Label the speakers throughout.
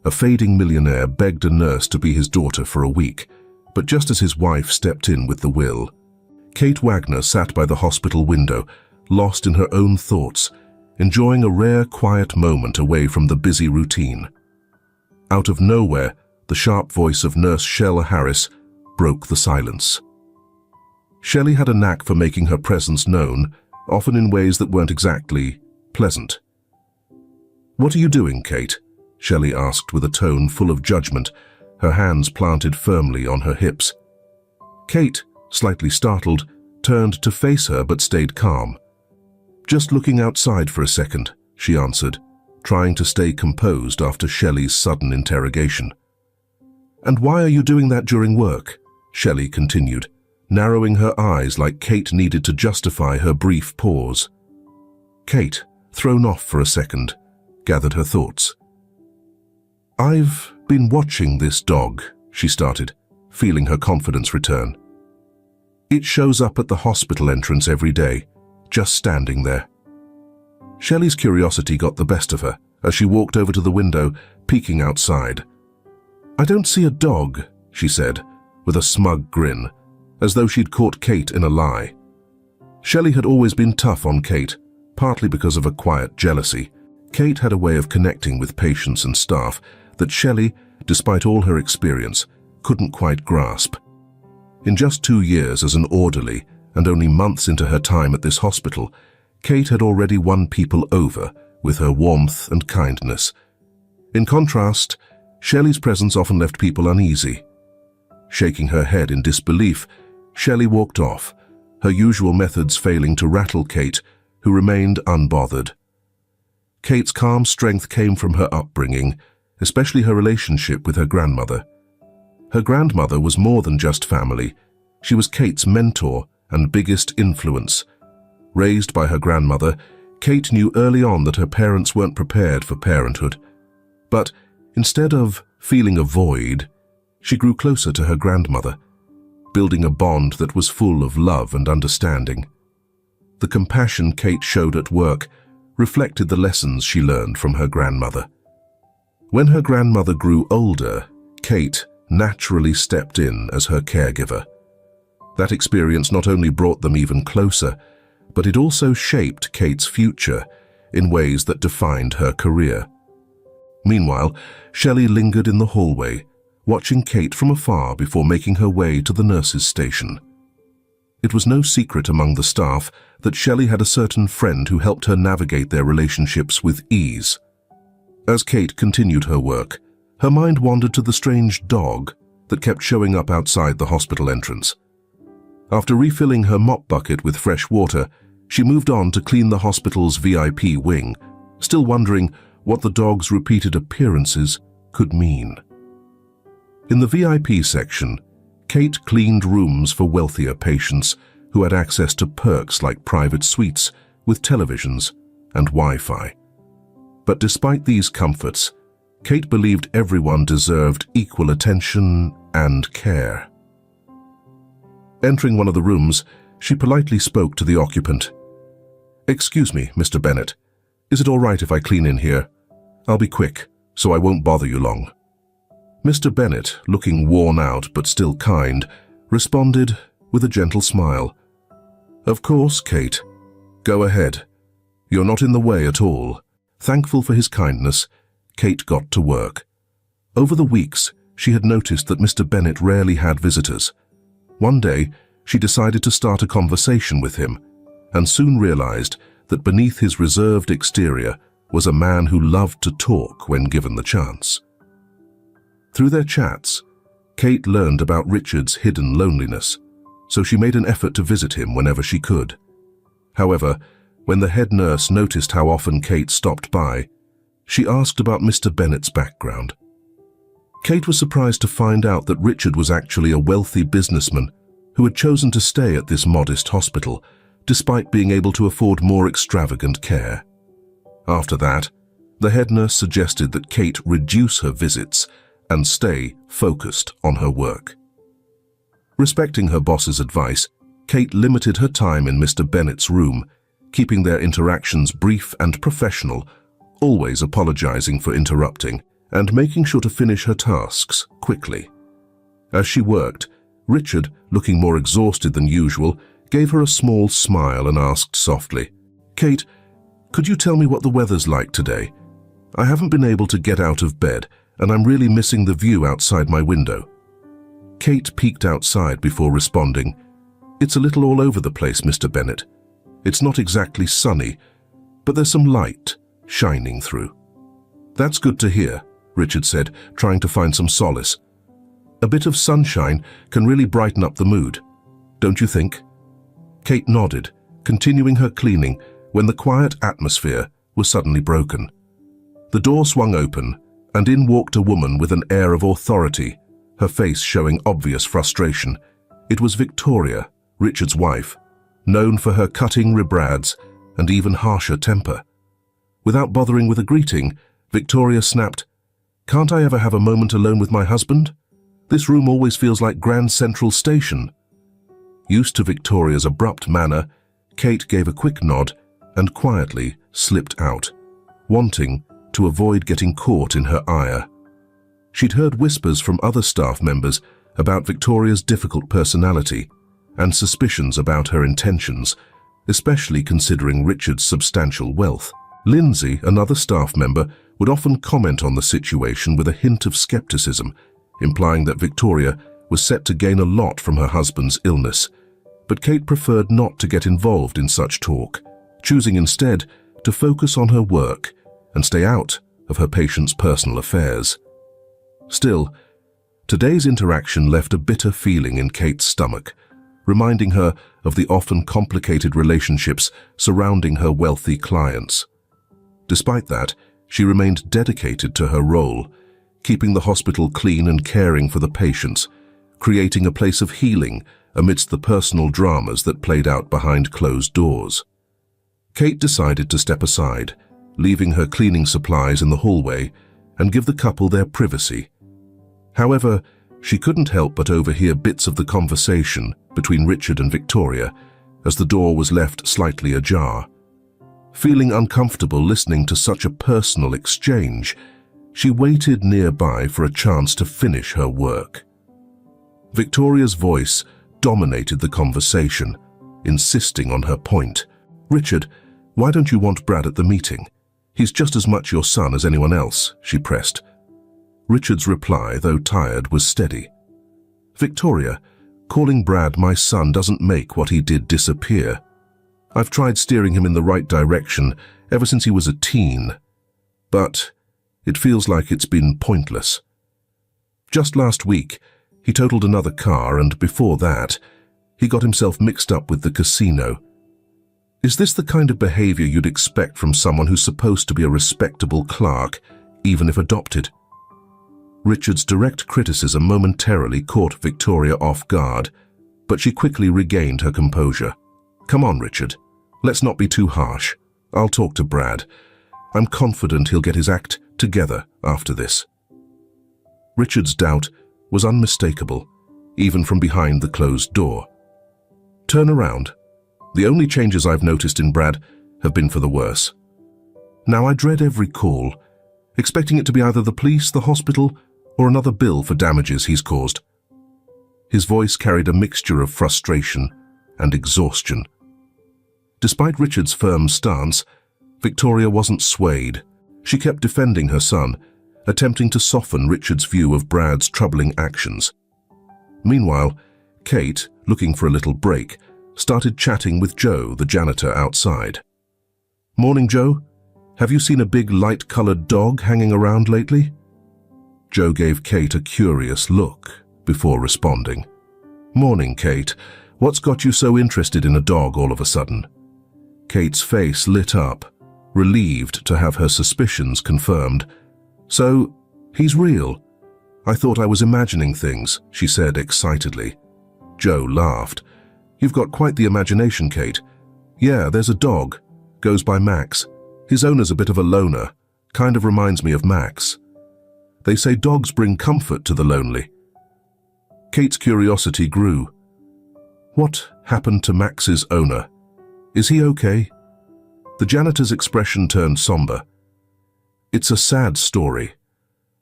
Speaker 1: A fading millionaire begged a nurse to be his daughter for a week, but just as his wife stepped in with the will, Kate Wagner sat by the hospital window, lost in her own thoughts, enjoying a rare quiet moment away from the busy routine. Out of nowhere, the sharp voice of Nurse Shella Harris broke the silence. Shelley had a knack for making her presence known, often in ways that weren't exactly pleasant. "What are you doing, Kate?" Shelley asked with a tone full of judgment, her hands planted firmly on her hips. Kate, slightly startled, turned to face her but stayed calm. "Just looking outside for a second," she answered, trying to stay composed after Shelley's sudden interrogation. "And why are you doing that during work?" Shelley continued, narrowing her eyes like Kate needed to justify her brief pause. Kate, thrown off for a second, gathered her thoughts. "I've been watching this dog," she started, feeling her confidence return. "It shows up at the hospital entrance every day, just standing there." Shelley's curiosity got the best of her as she walked over to the window, peeking outside. "I don't see a dog," she said, with a smug grin, as though she'd caught Kate in a lie. Shelley had always been tough on Kate, partly because of a quiet jealousy. Kate had a way of connecting with patients and staff that Shelley, despite all her experience, couldn't quite grasp. In just 2 years as an orderly, and only months into her time at this hospital, Kate had already won people over with her warmth and kindness. In contrast, Shelley's presence often left people uneasy. Shaking her head in disbelief, Shelley walked off, her usual methods failing to rattle Kate, who remained unbothered. Kate's calm strength came from her upbringing, especially her relationship with her grandmother. Her grandmother was more than just family. She was Kate's mentor and biggest influence. Raised by her grandmother, Kate knew early on that her parents weren't prepared for parenthood. But instead of feeling a void, she grew closer to her grandmother, building a bond that was full of love and understanding. The compassion Kate showed at work reflected the lessons she learned from her grandmother. When her grandmother grew older, Kate naturally stepped in as her caregiver. That experience not only brought them even closer, but it also shaped Kate's future in ways that defined her career. Meanwhile, Shelley lingered in the hallway, watching Kate from afar before making her way to the nurses' station. It was no secret among the staff that Shelley had a certain friend who helped her navigate their relationships with ease. As Kate continued her work, her mind wandered to the strange dog that kept showing up outside the hospital entrance. After refilling her mop bucket with fresh water, she moved on to clean the hospital's VIP wing, still wondering what the dog's repeated appearances could mean. In the VIP section, Kate cleaned rooms for wealthier patients who had access to perks like private suites with televisions and Wi-Fi. But despite these comforts, Kate believed everyone deserved equal attention and care. Entering one of the rooms, she politely spoke to the occupant. "Excuse me, Mr. Bennett. Is it all right if I clean in here? I'll be quick, so I won't bother you long." Mr. Bennett, looking worn out but still kind, responded with a gentle smile. "Of course, Kate. Go ahead. You're not in the way at all." Thankful for his kindness, Kate got to work. Over the weeks, she had noticed that Mr. Bennett rarely had visitors. One day, she decided to start a conversation with him, and soon realized that beneath his reserved exterior was a man who loved to talk when given the chance. Through their chats, Kate learned about Richard's hidden loneliness, so she made an effort to visit him whenever she could. However, when the head nurse noticed how often Kate stopped by, she asked about Mr. Bennett's background. Kate was surprised to find out that Richard was actually a wealthy businessman who had chosen to stay at this modest hospital, despite being able to afford more extravagant care. After that, the head nurse suggested that Kate reduce her visits and stay focused on her work. Respecting her boss's advice, Kate limited her time in Mr. Bennett's room, keeping their interactions brief and professional, always apologizing for interrupting and making sure to finish her tasks quickly. As she worked, Richard, looking more exhausted than usual, gave her a small smile and asked softly, "Kate, could you tell me what the weather's like today? I haven't been able to get out of bed, and I'm really missing the view outside my window." Kate peeked outside before responding, "It's a little all over the place, Mr. Bennett. It's not exactly sunny, but there's some light shining through." "That's good to hear," Richard said, trying to find some solace. "A bit of sunshine can really brighten up the mood, don't you think?" Kate nodded, continuing her cleaning when the quiet atmosphere was suddenly broken. The door swung open, and in walked a woman with an air of authority, her face showing obvious frustration. It was Victoria, Richard's wife, known for her cutting rebrands and even harsher temper. Without bothering with a greeting, Victoria snapped, "Can't I ever have a moment alone with my husband? This room always feels like Grand Central Station." Used to Victoria's abrupt manner, Kate gave a quick nod and quietly slipped out, wanting to avoid getting caught in her ire. She'd heard whispers from other staff members about Victoria's difficult personality and suspicions about her intentions, especially considering Richard's substantial wealth. Lindsay, another staff member, would often comment on the situation with a hint of skepticism, implying that Victoria was set to gain a lot from her husband's illness. But Kate preferred not to get involved in such talk, choosing instead to focus on her work and stay out of her patient's personal affairs. Still, today's interaction left a bitter feeling in Kate's stomach, reminding her of the often complicated relationships surrounding her wealthy clients. Despite that, she remained dedicated to her role, keeping the hospital clean and caring for the patients, creating a place of healing amidst the personal dramas that played out behind closed doors. Kate decided to step aside, leaving her cleaning supplies in the hallway, and give the couple their privacy. However, she couldn't help but overhear bits of the conversation between Richard and Victoria as the door was left slightly ajar. Feeling uncomfortable listening to such a personal exchange, she waited nearby for a chance to finish her work. Victoria's voice dominated the conversation, insisting on her point. "Richard, why don't you want Brad at the meeting? He's just as much your son as anyone else," she pressed. Richard's reply, though tired, was steady. "Victoria, calling Brad my son doesn't make what he did disappear. I've tried steering him in the right direction ever since he was a teen, but it feels like it's been pointless. Just last week, he totaled another car, and before that, he got himself mixed up with the casino. Is this the kind of behavior you'd expect from someone who's supposed to be a respectable clerk, even if adopted?" Richard's direct criticism momentarily caught Victoria off guard, but she quickly regained her composure. "Come on, Richard. Let's not be too harsh. I'll talk to Brad. I'm confident he'll get his act together after this." Richard's doubt was unmistakable, even from behind the closed door. "Turn around. The only changes I've noticed in Brad have been for the worse. Now I dread every call, expecting it to be either the police, the hospital, or another bill for damages he's caused." His voice carried a mixture of frustration and exhaustion. Despite Richard's firm stance, Victoria wasn't swayed. She kept defending her son, attempting to soften Richard's view of Brad's troubling actions. Meanwhile, Kate, looking for a little break, started chatting with Joe, the janitor outside. "Morning, Joe. Have you seen a big light-colored dog hanging around lately?" Joe gave Kate a curious look before responding. "Morning, Kate. What's got you so interested in a dog all of a sudden?" Kate's face lit up, relieved to have her suspicions confirmed. "So, he's real? I thought I was imagining things," she said excitedly. Joe laughed. "You've got quite the imagination, Kate. Yeah, there's a dog. Goes by Max. His owner's a bit of a loner. Kind of reminds me of Max. They say dogs bring comfort to the lonely." Kate's curiosity grew. What happened to Max's owner? Is he okay? The janitor's expression turned somber. "It's a sad story.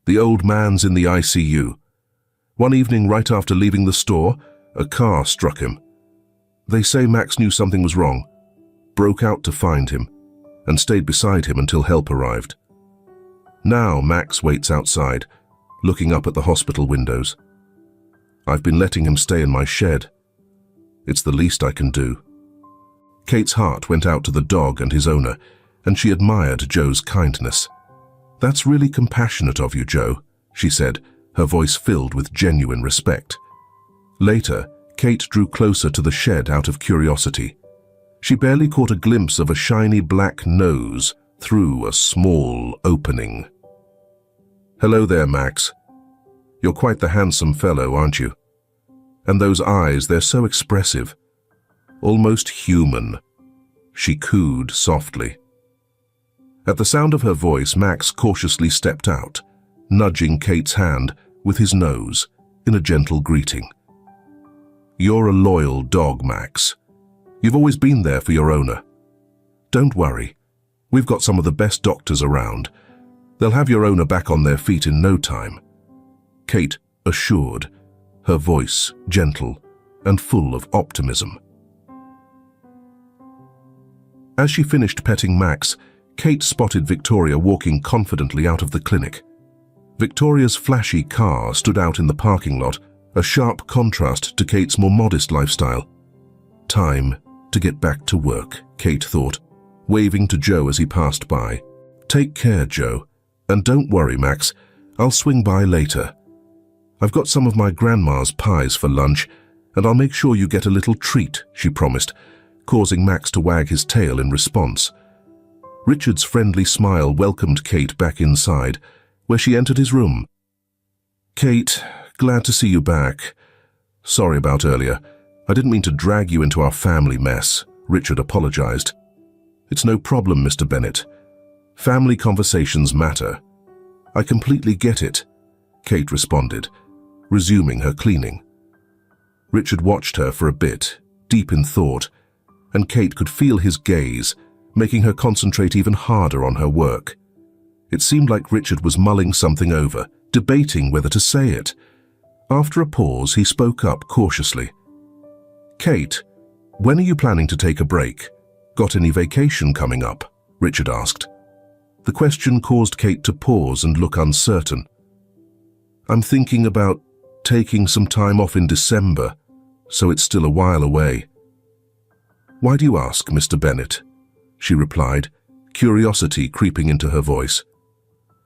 Speaker 1: The old man's in the ICU. One evening right after leaving the store, a car struck him. They say Max knew something was wrong, broke out to find him, and stayed beside him until help arrived. Now Max waits outside, looking up at the hospital windows. I've been letting him stay in my shed. It's the least I can do. Kate's heart went out to the dog and his owner, and she admired Joe's kindness. "That's really compassionate of you, Joe," she said, her voice filled with genuine respect. Later, Kate drew closer to the shed out of curiosity. She barely caught a glimpse of a shiny black nose through a small opening. "Hello there, Max. You're quite the handsome fellow, aren't you? And those eyes, they're so expressive. Almost human," she cooed softly. At the sound of her voice, Max cautiously stepped out, nudging Kate's hand with his nose in a gentle greeting. "You're a loyal dog, Max. You've always been there for your owner. Don't worry. We've got some of the best doctors around. They'll have your owner back on their feet in no time," Kate assured, her voice gentle and full of optimism. As she finished petting Max, Kate spotted Victoria walking confidently out of the clinic. Victoria's flashy car stood out in the parking lot, a sharp contrast to Kate's more modest lifestyle. Time to get back to work, Kate thought, waving to Joe as he passed by. "Take care, Joe. And don't worry, Max. I'll swing by later. I've got some of my grandma's pies for lunch, and I'll make sure you get a little treat," she promised, causing Max to wag his tail in response. Richard's friendly smile welcomed Kate back inside, where she entered his room. "Kate, glad to see you back. Sorry about earlier. I didn't mean to drag you into our family mess," Richard apologized. "It's no problem, Mr. Bennett. Family conversations matter." "I completely get it," Kate responded, resuming her cleaning. Richard watched her for a bit, deep in thought, and Kate could feel his gaze, making her concentrate even harder on her work. It seemed like Richard was mulling something over, debating whether to say it. After a pause, he spoke up cautiously. "Kate, when are you planning to take a break? Got any vacation coming up?" Richard asked. The question caused Kate to pause and look uncertain. "I'm thinking about taking some time off in December, so it's still a while away." "Why do you ask, Mr. Bennett?" she replied, curiosity creeping into her voice.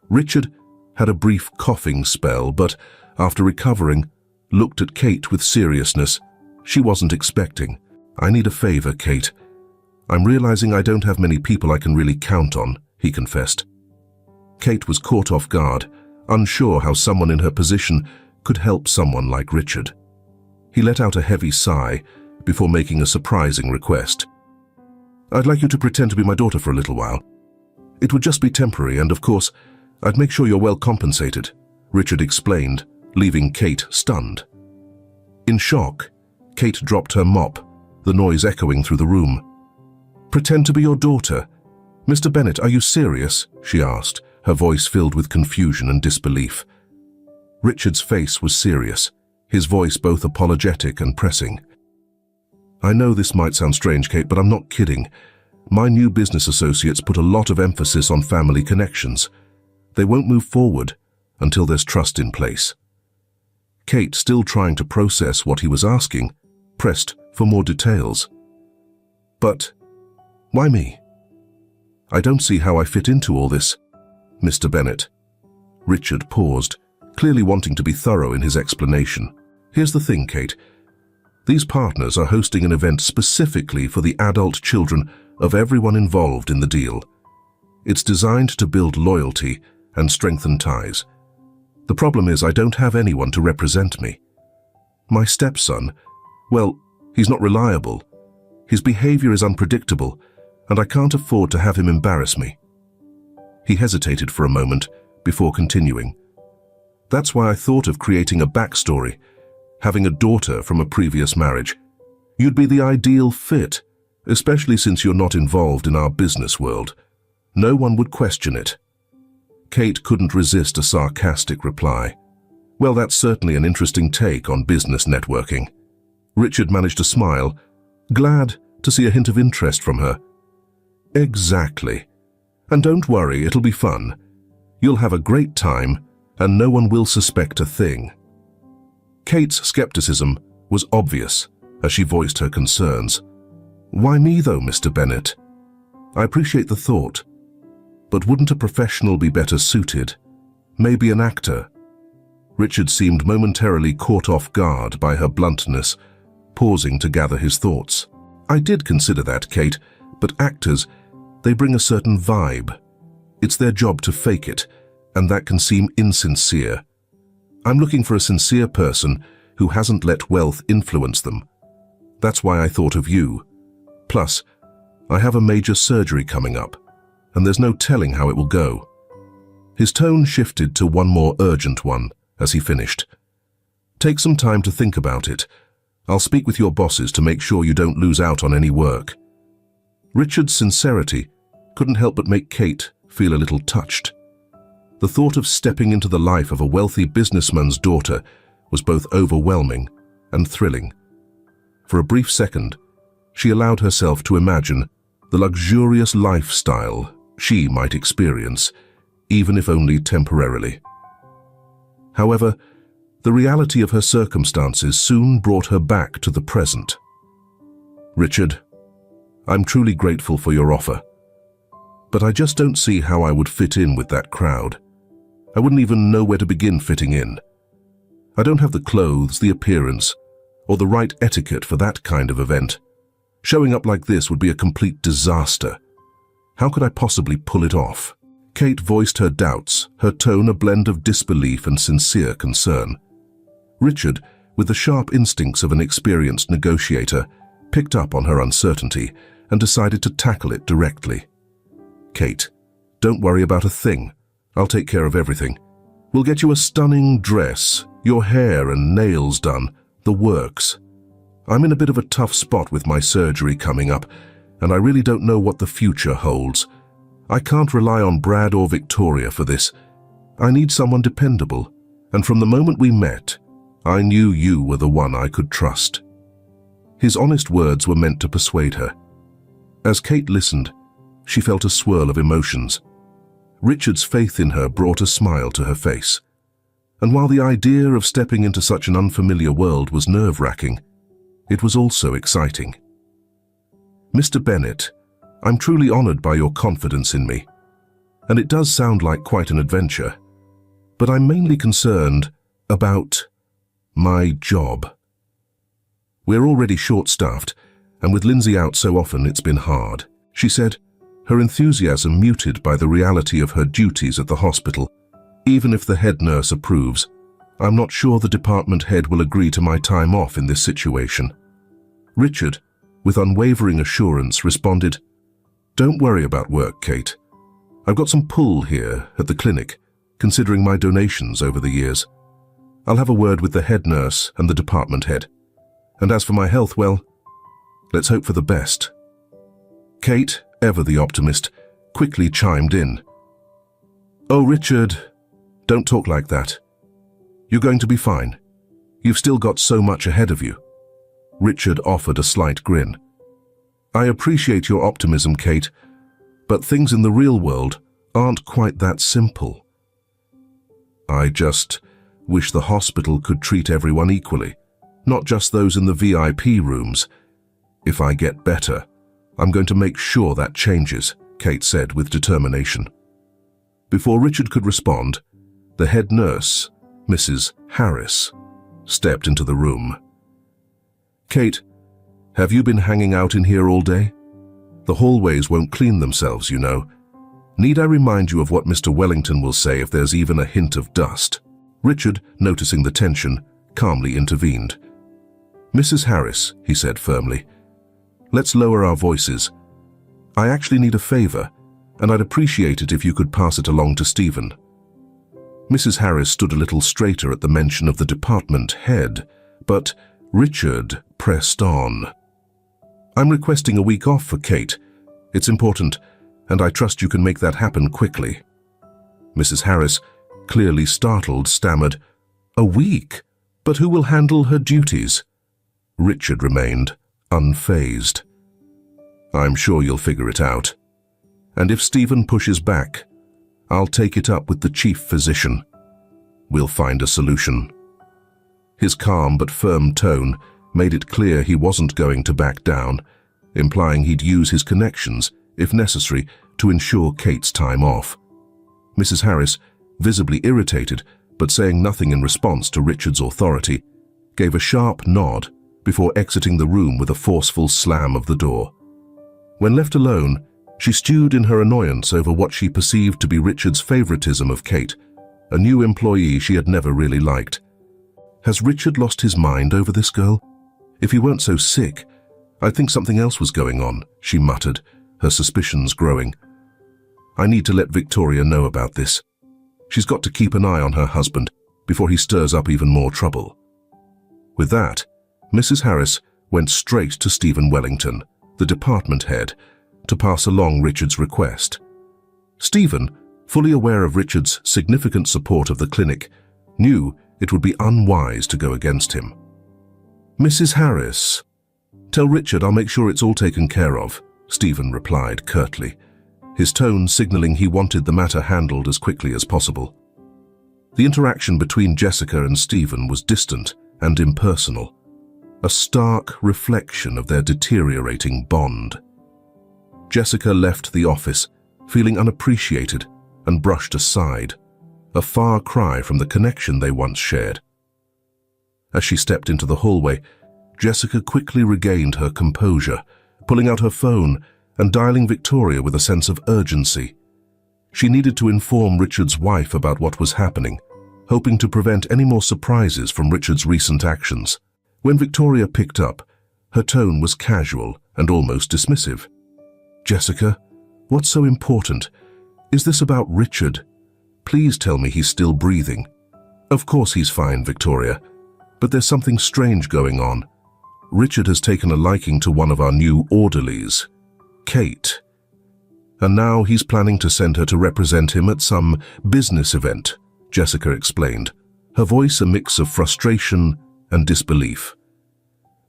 Speaker 1: Richard had a brief coughing spell, but after recovering, looked at Kate with seriousness she wasn't expecting. "I need a favor, Kate. I'm realizing I don't have many people I can really count on," he confessed. Kate was caught off guard, unsure how someone in her position could help someone like Richard. He let out a heavy sigh before making a surprising request. "I'd like you to pretend to be my daughter for a little while. It would just be temporary, and of course, I'd make sure you're well compensated," Richard explained, leaving Kate stunned. In shock, Kate dropped her mop, the noise echoing through the room. "Pretend to be your daughter? Mr. Bennett, are you serious?" she asked, her voice filled with confusion and disbelief. Richard's face was serious, his voice both apologetic and pressing. "I know this might sound strange, Kate, but I'm not kidding. My new business associates put a lot of emphasis on family connections. They won't move forward until there's trust in place." Kate, still trying to process what he was asking, pressed for more details. "But why me? I don't see how I fit into all this, Mr. Bennett." Richard paused, clearly wanting to be thorough in his explanation. "Here's the thing, Kate. These partners are hosting an event specifically for the adult children of everyone involved in the deal. It's designed to build loyalty and strengthen ties. The problem is I don't have anyone to represent me. My stepson, well, he's not reliable. His behavior is unpredictable, and I can't afford to have him embarrass me." He hesitated for a moment before continuing. "That's why I thought of creating a backstory, having a daughter from a previous marriage. You'd be the ideal fit, especially since you're not involved in our business world. No one would question it." Kate couldn't resist a sarcastic reply. Well, that's certainly an interesting take on business networking. Richard managed to smile, glad to see a hint of interest from her. Exactly. And don't worry, it'll be fun. You'll have a great time, and no one will suspect a thing. Kate's skepticism was obvious as she voiced her concerns. Why me though, Mr. Bennett? I appreciate the thought, but wouldn't a professional be better suited? Maybe an actor? Richard seemed momentarily caught off guard by her bluntness, pausing to gather his thoughts. I did consider that, Kate, but actors, they bring a certain vibe. It's their job to fake it, and that can seem insincere. I'm looking for a sincere person who hasn't let wealth influence them. That's why I thought of you. Plus, I have a major surgery coming up, and there's no telling how it will go. His tone shifted to one more urgent one as he finished. Take some time to think about it. I'll speak with your bosses to make sure you don't lose out on any work. Richard's sincerity couldn't help but make Kate feel a little touched. The thought of stepping into the life of a wealthy businessman's daughter was both overwhelming and thrilling. For a brief second, she allowed herself to imagine the luxurious lifestyle she might experience, even if only temporarily. However, the reality of her circumstances soon brought her back to the present. Richard, I'm truly grateful for your offer, but I just don't see how I would fit in with that crowd. I wouldn't even know where to begin fitting in. I don't have the clothes, the appearance, or the right etiquette for that kind of event. Showing up like this would be a complete disaster. How could I possibly pull it off? Kate voiced her doubts, her tone a blend of disbelief and sincere concern. Richard, with the sharp instincts of an experienced negotiator, picked up on her uncertainty and decided to tackle it directly. Kate, don't worry about a thing. I'll take care of everything. We'll get you a stunning dress, your hair and nails done, the works. I'm in a bit of a tough spot with my surgery coming up, and I really don't know what the future holds. I can't rely on Brad or Victoria for this. I need someone dependable, and from the moment we met, I knew you were the one I could trust. His honest words were meant to persuade her. As Kate listened, she felt a swirl of emotions. Richard's faith in her brought a smile to her face. And while the idea of stepping into such an unfamiliar world was nerve-wracking, it was also exciting. Mr. Bennett, I'm truly honored by your confidence in me, and it does sound like quite an adventure, but I'm mainly concerned about my job. We're already short-staffed, and with Lindsay out so often it's been hard, she said, her enthusiasm muted by the reality of her duties at the hospital. Even if the head nurse approves, I'm not sure the department head will agree to my time off in this situation. Richard, with unwavering assurance, responded, Don't worry about work, Kate. I've got some pull here at the clinic, considering my donations over the years. I'll have a word with the head nurse and the department head. And as for my health, well, let's hope for the best. Kate, ever the optimist, quickly chimed in. Oh, Richard, don't talk like that. You're going to be fine. You've still got so much ahead of you. Richard offered a slight grin. I appreciate your optimism, Kate, but things in the real world aren't quite that simple. I just wish the hospital could treat everyone equally, not just those in the VIP rooms. If I get better, I'm going to make sure that changes, Kate said with determination. Before Richard could respond, the head nurse, Mrs. Harris, stepped into the room. Kate, have you been hanging out in here all day? The hallways won't clean themselves, you know. Need I remind you of what Mr. Wellington will say if there's even a hint of dust? Richard, noticing the tension, calmly intervened. Mrs. Harris, he said firmly, let's lower our voices. I actually need a favor, and I'd appreciate it if you could pass it along to Stephen. Mrs. Harris stood a little straighter at the mention of the department head, but Richard pressed on. I'm requesting a week off for Kate. It's important, and I trust you can make that happen quickly. Mrs. Harris, clearly startled, stammered, "A week? But who will handle her duties?" Richard remained unfazed. "I'm sure you'll figure it out. And if Stephen pushes back, I'll take it up with the chief physician. We'll find a solution." His calm but firm tone made it clear he wasn't going to back down, implying he'd use his connections, if necessary, to ensure Kate's time off. Mrs. Harris, visibly irritated, but saying nothing in response to Richard's authority, gave a sharp nod before exiting the room with a forceful slam of the door. When left alone, she stewed in her annoyance over what she perceived to be Richard's favoritism of Kate, a new employee she had never really liked. Has Richard lost his mind over this girl? If he weren't so sick, I'd think something else was going on, she muttered, her suspicions growing. I need to let Victoria know about this. She's got to keep an eye on her husband before he stirs up even more trouble. With that, Mrs. Harris went straight to Stephen Wellington, the department head, to pass along Richard's request. Stephen, fully aware of Richard's significant support of the clinic, knew it would be unwise to go against him. "Mrs. Harris, tell Richard I'll make sure it's all taken care of," Stephen replied curtly, his tone signaling he wanted the matter handled as quickly as possible. The interaction between Jessica and Stephen was distant and impersonal, a stark reflection of their deteriorating bond. Jessica left the office, feeling unappreciated and brushed aside, a far cry from the connection they once shared. As she stepped into the hallway, Jessica quickly regained her composure, pulling out her phone and dialing Victoria with a sense of urgency. She needed to inform Richard's wife about what was happening, hoping to prevent any more surprises from Richard's recent actions. When Victoria picked up, her tone was casual and almost dismissive. "Jessica, what's so important? Is this about Richard? Please tell me he's still breathing." "Of course he's fine, Victoria, but there's something strange going on. Richard has taken a liking to one of our new orderlies, Kate. And now he's planning to send her to represent him at some business event," Jessica explained, her voice a mix of frustration and disbelief.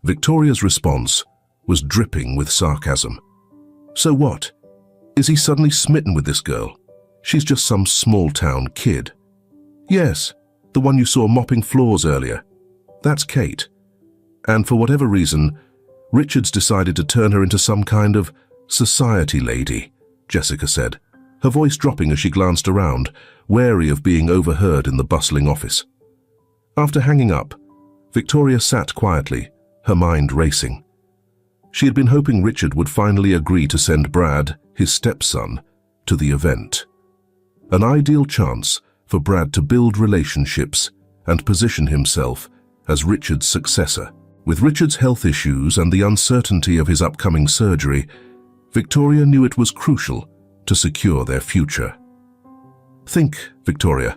Speaker 1: Victoria's response was dripping with sarcasm. "So what? Is he suddenly smitten with this girl? She's just some small-town kid." "Yes, the one you saw mopping floors earlier. That's Kate. And for whatever reason, Richard's decided to turn her into some kind of society lady," Jessica said, her voice dropping as she glanced around, wary of being overheard in the bustling office. After hanging up, Victoria sat quietly, her mind racing. She had been hoping Richard would finally agree to send Brad, his stepson, to the event. An ideal chance for Brad to build relationships and position himself as Richard's successor. With Richard's health issues and the uncertainty of his upcoming surgery, Victoria knew it was crucial to secure their future. "Think, Victoria.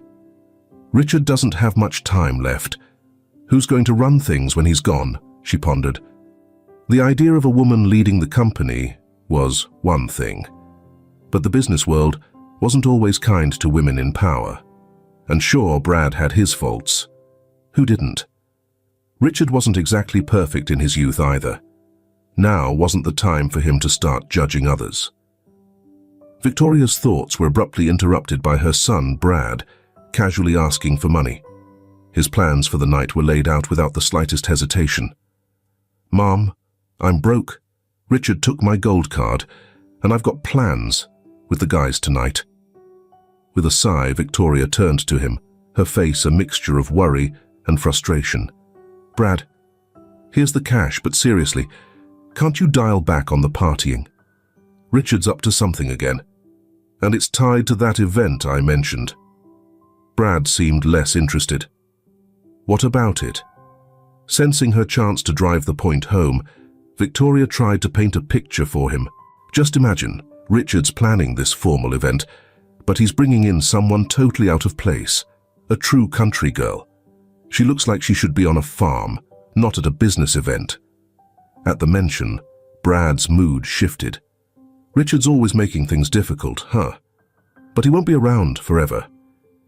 Speaker 1: Richard doesn't have much time left. Who's going to run things when he's gone?" she pondered. The idea of a woman leading the company was one thing, but the business world wasn't always kind to women in power. And sure, Brad had his faults. Who didn't? Richard wasn't exactly perfect in his youth either. Now wasn't the time for him to start judging others. Victoria's thoughts were abruptly interrupted by her son, Brad, casually asking for money. His plans for the night were laid out without the slightest hesitation. "Mom, I'm broke. Richard took my gold card, and I've got plans with the guys tonight." With a sigh, Victoria turned to him, her face a mixture of worry and frustration. "Brad, here's the cash, but seriously, can't you dial back on the partying? Richard's up to something again, and it's tied to that event I mentioned." Brad seemed less interested. "What about it?" Sensing her chance to drive the point home, Victoria tried to paint a picture for him. "Just imagine, Richard's planning this formal event, but he's bringing in someone totally out of place, a true country girl. She looks like she should be on a farm, not at a business event." At the mention, Brad's mood shifted. "Richard's always making things difficult, huh? But he won't be around forever.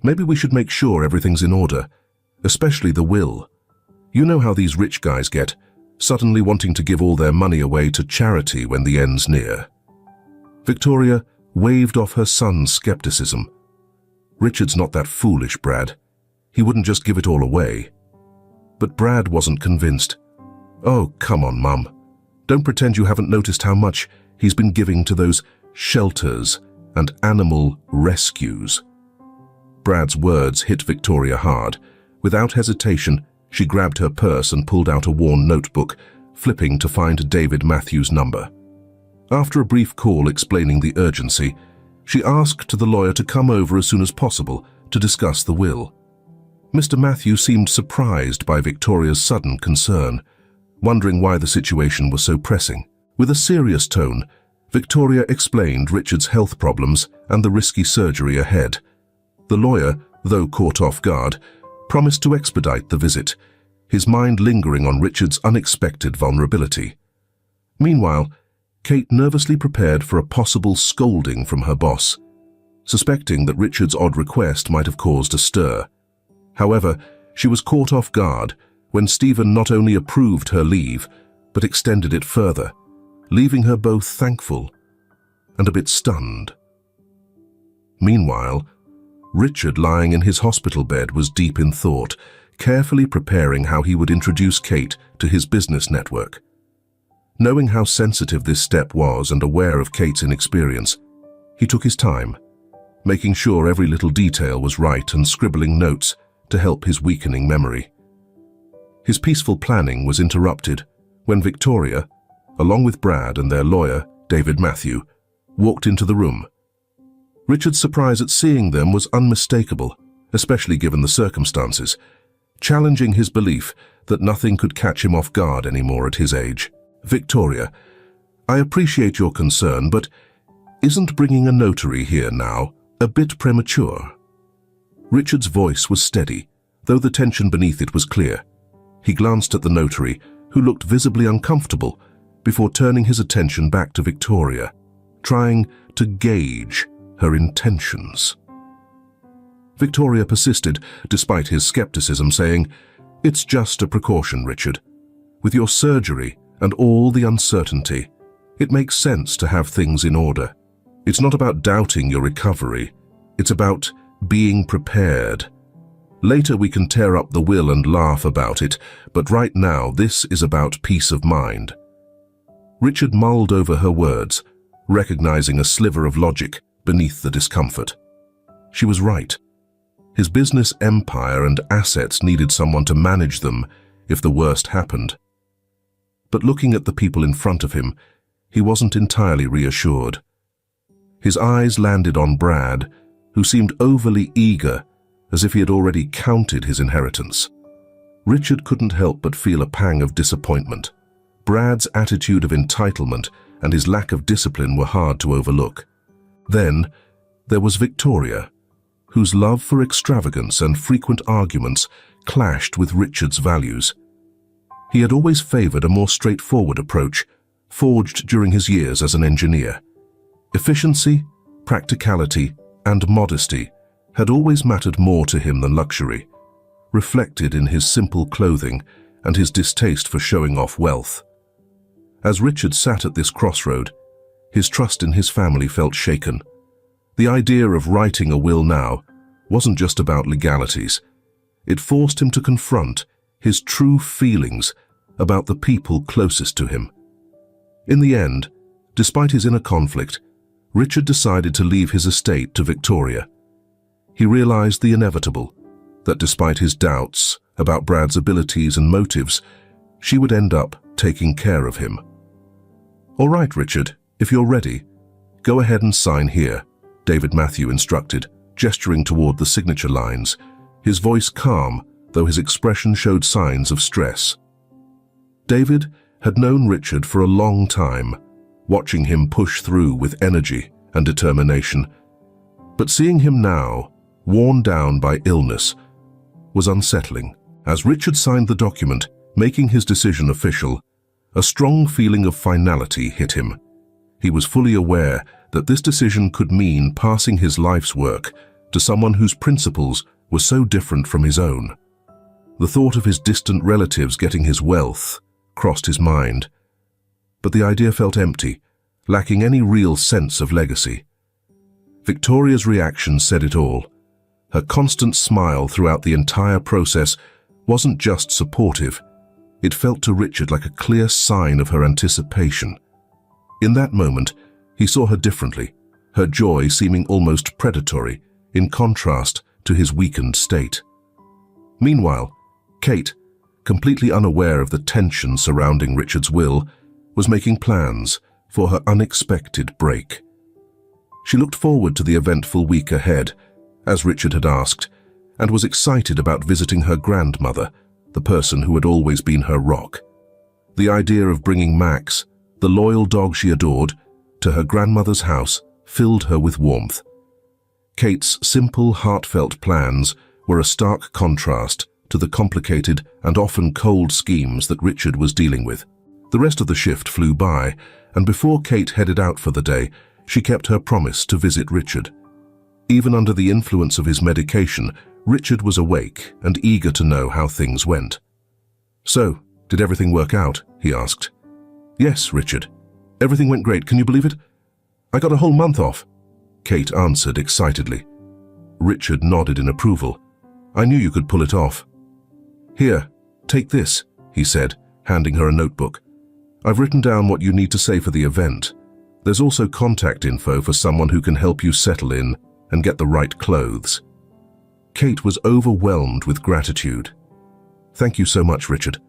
Speaker 1: Maybe we should make sure everything's in order, especially the will. You know how these rich guys get, suddenly wanting to give all their money away to charity when the end's near." Victoria waved off her son's skepticism. "Richard's not that foolish, Brad. He wouldn't just give it all away." But Brad wasn't convinced. "Oh, come on, Mum. Don't pretend you haven't noticed how much he's been giving to those shelters and animal rescues." Brad's words hit Victoria hard. Without hesitation, she grabbed her purse and pulled out a worn notebook, flipping to find David Matthews' number. After a brief call explaining the urgency, she asked the lawyer to come over as soon as possible to discuss the will. Mr. Matthews seemed surprised by Victoria's sudden concern, wondering why the situation was so pressing. With a serious tone, Victoria explained Richard's health problems and the risky surgery ahead. The lawyer, though caught off guard, promised to expedite the visit, his mind lingering on Richard's unexpected vulnerability. Meanwhile, Kate nervously prepared for a possible scolding from her boss, suspecting that Richard's odd request might have caused a stir. However, she was caught off guard when Stephen not only approved her leave, but extended it further, leaving her both thankful and a bit stunned. Meanwhile, Richard, lying in his hospital bed, was deep in thought, carefully preparing how he would introduce Kate to his business network. Knowing how sensitive this step was and aware of Kate's inexperience, he took his time, making sure every little detail was right and scribbling notes to help his weakening memory. His peaceful planning was interrupted when Victoria, along with Brad and their lawyer, David Matthew, walked into the room. Richard's surprise at seeing them was unmistakable, especially given the circumstances, challenging his belief that nothing could catch him off guard anymore at his age. "Victoria, I appreciate your concern, but isn't bringing a notary here now a bit premature?" Richard's voice was steady, though the tension beneath it was clear. He glanced at the notary, who looked visibly uncomfortable, before turning his attention back to Victoria, trying to gauge her intentions. Victoria persisted, despite his skepticism, saying, "It's just a precaution, Richard. With your surgery and all the uncertainty, it makes sense to have things in order. It's not about doubting your recovery. It's about being prepared. Later we can tear up the will and laugh about it, but right now this is about peace of mind." Richard mulled over her words, recognizing a sliver of logic beneath the discomfort. She was right. His business empire and assets needed someone to manage them if the worst happened. But looking at the people in front of him, he wasn't entirely reassured. His eyes landed on Brad, who seemed overly eager, as if he had already counted his inheritance. Richard couldn't help but feel a pang of disappointment. Brad's attitude of entitlement and his lack of discipline were hard to overlook. Then, there was Victoria, whose love for extravagance and frequent arguments clashed with Richard's values. He had always favored a more straightforward approach, forged during his years as an engineer. Efficiency, practicality, and modesty had always mattered more to him than luxury, reflected in his simple clothing and his distaste for showing off wealth. As Richard sat at this crossroad, his trust in his family felt shaken. The idea of writing a will now wasn't just about legalities. It forced him to confront his true feelings about the people closest to him. In the end, despite his inner conflict, Richard decided to leave his estate to Victoria. He realized the inevitable, that despite his doubts about Brad's abilities and motives, she would end up taking care of him. "All right, Richard, if you're ready, go ahead and sign here," David Matthew instructed, gesturing toward the signature lines, his voice calm, though his expression showed signs of stress. David had known Richard for a long time, watching him push through with energy and determination. But seeing him now, worn down by illness, was unsettling. As Richard signed the document, making his decision official, a strong feeling of finality hit him. He was fully aware that this decision could mean passing his life's work to someone whose principles were so different from his own. The thought of his distant relatives getting his wealth crossed his mind, but the idea felt empty, lacking any real sense of legacy. Victoria's reaction said it all. Her constant smile throughout the entire process wasn't just supportive. It felt to Richard like a clear sign of her anticipation. In that moment, he saw her differently, her joy seeming almost predatory, in contrast to his weakened state. Meanwhile, Kate, completely unaware of the tension surrounding Richard's will, was making plans for her unexpected break. She looked forward to the eventful week ahead, as Richard had asked, and was excited about visiting her grandmother, the person who had always been her rock. The idea of bringing Max, the loyal dog she adored, to her grandmother's house filled her with warmth. Kate's simple, heartfelt plans were a stark contrast to the complicated and often cold schemes that Richard was dealing with. The rest of the shift flew by, and before Kate headed out for the day, she kept her promise to visit Richard. Even under the influence of his medication, Richard was awake and eager to know how things went. "So, did everything work out?" he asked. "Yes, Richard. Everything went great. Can you believe it? I got a whole month off," Kate answered excitedly. Richard nodded in approval. "I knew you could pull it off." "Here, take this," he said, handing her a notebook. "I've written down what you need to say for the event. There's also contact info for someone who can help you settle in and get the right clothes." Kate was overwhelmed with gratitude. "Thank you so much, Richard.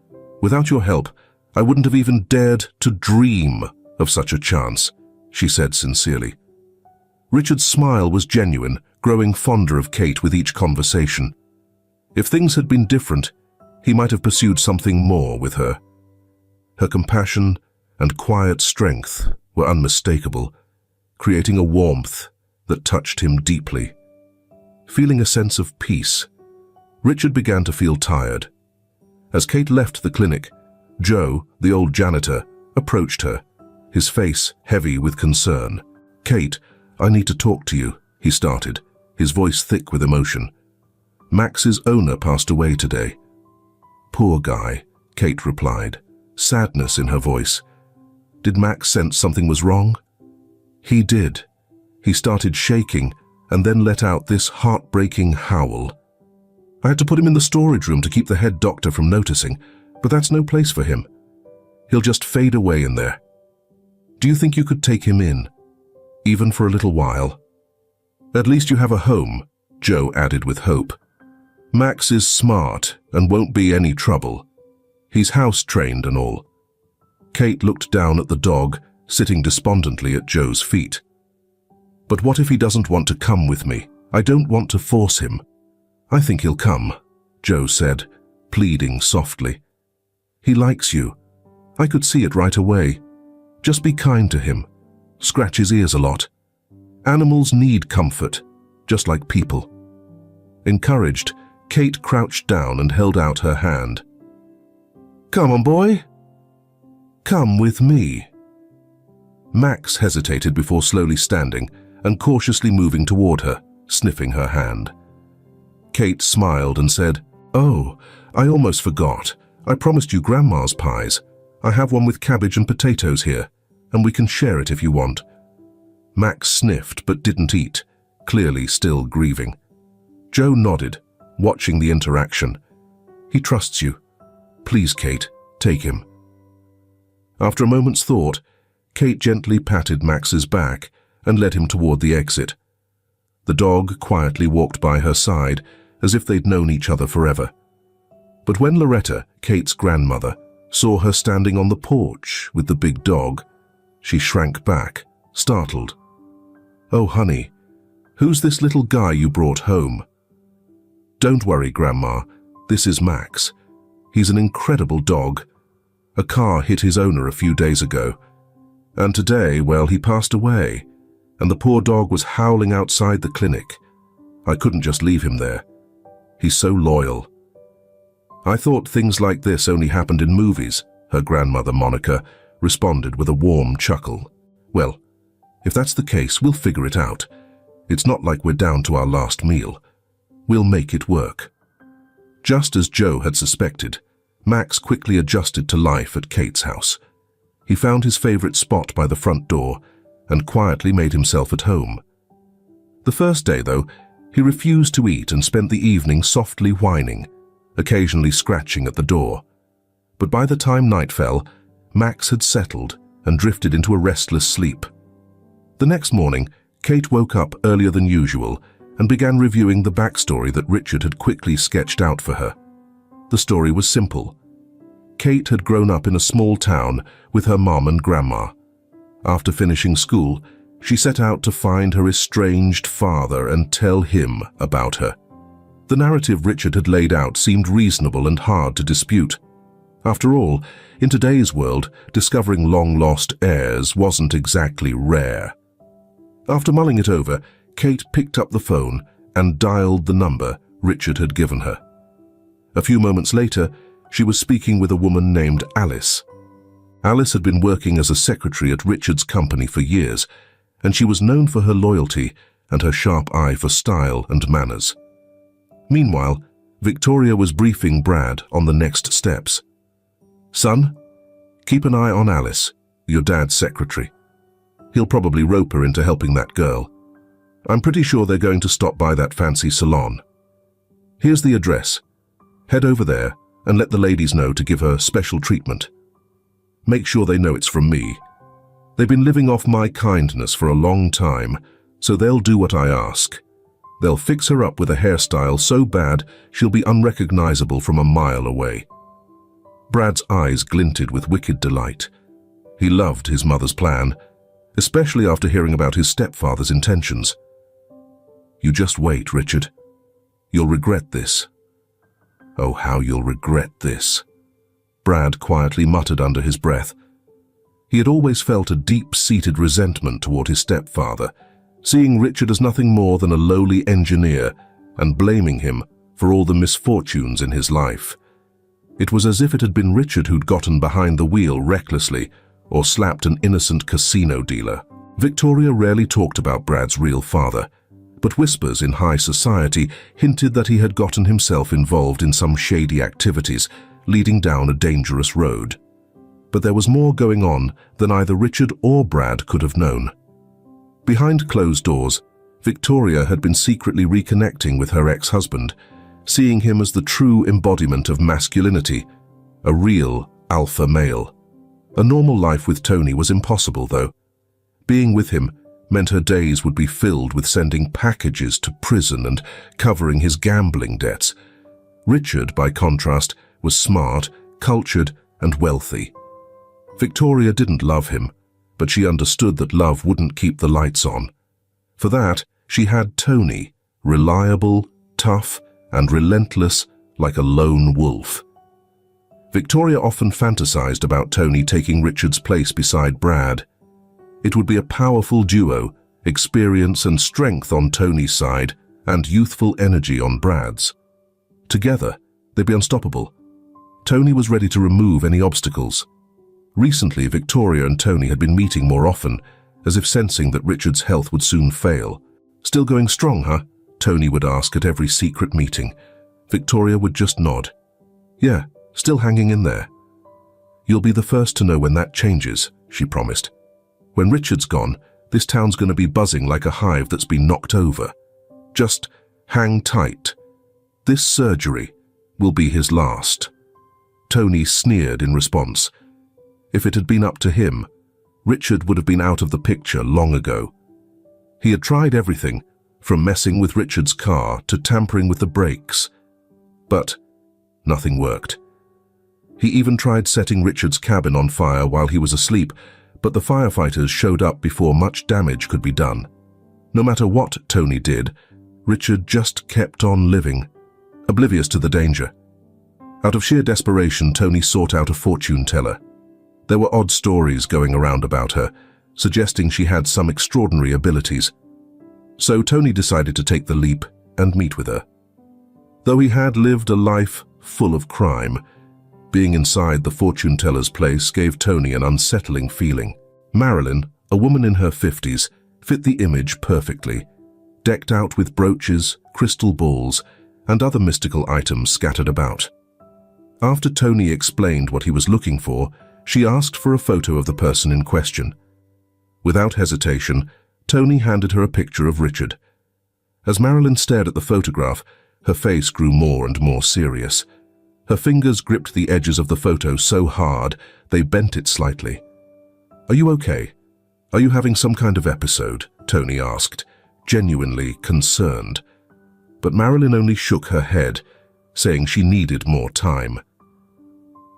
Speaker 1: Without your help, I wouldn't have even dared to dream of such a chance," she said sincerely. Richard's smile was genuine, growing fonder of Kate with each conversation. If things had been different, he might have pursued something more with her. Her compassion and quiet strength were unmistakable, creating a warmth that touched him deeply. Feeling a sense of peace, Richard began to feel tired. As Kate left the clinic, Joe, the old janitor, approached her, his face heavy with concern. "Kate, I need to talk to you," he started, his voice thick with emotion. "Max's owner passed away today." "Poor guy," Kate replied, sadness in her voice. "Did Max sense something was wrong?" "He did. He started shaking and then let out this heartbreaking howl. I had to put him in the storage room to keep the head doctor from noticing, but that's no place for him. He'll just fade away in there. Do you think you could take him in, even for a little while? At least you have a home," Joe added with hope. "Max is smart and won't be any trouble. He's house-trained and all." Kate looked down at the dog, sitting despondently at Joe's feet. "But what if he doesn't want to come with me? I don't want to force him." "I think he'll come," Joe said, pleading softly. "He likes you. I could see it right away. Just be kind to him. Scratch his ears a lot. Animals need comfort, just like people." Encouraged, Kate crouched down and held out her hand. "Come on, boy. Come with me." Max hesitated before slowly standing and cautiously moving toward her, sniffing her hand. Kate smiled and said, "Oh, I almost forgot. I promised you Grandma's pies. I have one with cabbage and potatoes here, and we can share it if you want." Max sniffed but didn't eat, clearly still grieving. Joe nodded, watching the interaction. "He trusts you. Please, Kate, take him." After a moment's thought, Kate gently patted Max's back and led him toward the exit. The dog quietly walked by her side, as if they'd known each other forever. But when Loretta, Kate's grandmother, saw her standing on the porch with the big dog, she shrank back, startled. "Oh, honey, who's this little guy you brought home?" "Don't worry, Grandma. This is Max. He's an incredible dog. A car hit his owner a few days ago. And today, well, he passed away, and the poor dog was howling outside the clinic. I couldn't just leave him there. He's so loyal." "I thought things like this only happened in movies," her grandmother, Monica, responded with a warm chuckle. "Well, if that's the case, we'll figure it out. It's not like we're down to our last meal. We'll make it work." Just as Joe had suspected, Max quickly adjusted to life at Kate's house. He found his favorite spot by the front door and quietly made himself at home. The first day, though, he refused to eat and spent the evening softly whining, occasionally scratching at the door. But by the time night fell, Max had settled and drifted into a restless sleep. The next morning, Kate woke up earlier than usual and began reviewing the backstory that Richard had quickly sketched out for her. The story was simple. Kate had grown up in a small town with her mom and grandma. After finishing school, she set out to find her estranged father and tell him about her. The narrative Richard had laid out seemed reasonable and hard to dispute. After all, in today's world, discovering long-lost heirs wasn't exactly rare. After mulling it over, Kate picked up the phone and dialed the number Richard had given her. A few moments later, she was speaking with a woman named Alice. Alice had been working as a secretary at Richard's company for years, and she was known for her loyalty and her sharp eye for style and manners. Meanwhile, Victoria was briefing Brad on the next steps. "Son, keep an eye on Alice, your dad's secretary. He'll probably rope her into helping that girl. I'm pretty sure they're going to stop by that fancy salon. Here's the address. Head over there and let the ladies know to give her special treatment. Make sure they know it's from me. They've been living off my kindness for a long time, so they'll do what I ask. They'll fix her up with a hairstyle so bad she'll be unrecognizable from a mile away." Brad's eyes glinted with wicked delight. He loved his mother's plan, especially after hearing about his stepfather's intentions. "You just wait, Richard. You'll regret this." "Oh, how you'll regret this," Brad quietly muttered under his breath. He had always felt a deep-seated resentment toward his stepfather, seeing Richard as nothing more than a lowly engineer and blaming him for all the misfortunes in his life. It was as if it had been Richard who'd gotten behind the wheel recklessly or slapped an innocent casino dealer. Victoria rarely talked about Brad's real father, but whispers in high society hinted that he had gotten himself involved in some shady activities leading down a dangerous road. But there was more going on than either Richard or Brad could have known. Behind closed doors, Victoria had been secretly reconnecting with her ex-husband, seeing him as the true embodiment of masculinity, a real alpha male. A normal life with Tony was impossible, though. Being with him meant her days would be filled with sending packages to prison and covering his gambling debts. Richard, by contrast, was smart, cultured, and wealthy. Victoria didn't love him, but she understood that love wouldn't keep the lights on. For that, she had Tony, reliable, tough, and relentless like a lone wolf. Victoria often fantasized about Tony taking Richard's place beside Brad. It would be a powerful duo, experience and strength on Tony's side, and youthful energy on Brad's. Together, they'd be unstoppable. Tony was ready to remove any obstacles. Recently, Victoria and Tony had been meeting more often, as if sensing that Richard's health would soon fail. "Still going strong, huh?" Tony would ask at every secret meeting. Victoria would just nod. "Yeah, still hanging in there." "You'll be the first to know when that changes," she promised. "When Richard's gone, this town's going to be buzzing like a hive that's been knocked over. Just hang tight. This surgery will be his last." Tony sneered in response. If it had been up to him, Richard would have been out of the picture long ago. He had tried everything, from messing with Richard's car to tampering with the brakes. But nothing worked. He even tried setting Richard's cabin on fire while he was asleep, but the firefighters showed up before much damage could be done. No matter what Tony did, Richard just kept on living, oblivious to the danger. Out of sheer desperation, Tony sought out a fortune teller. There were odd stories going around about her, suggesting she had some extraordinary abilities. So Tony decided to take the leap and meet with her. Though he had lived a life full of crime, being inside the fortune teller's place gave Tony an unsettling feeling. Marilyn, a woman in her 50s, fit the image perfectly. decked out with brooches, crystal balls, and other mystical items scattered about. After Tony explained what he was looking for, she asked for a photo of the person in question. Without hesitation, Tony handed her a picture of Richard. As Marilyn stared at the photograph, her face grew more and more serious. Her fingers gripped the edges of the photo so hard they bent it slightly. "Are you okay? Are you having some kind of episode?" Tony asked, genuinely concerned. But Marilyn only shook her head, saying she needed more time.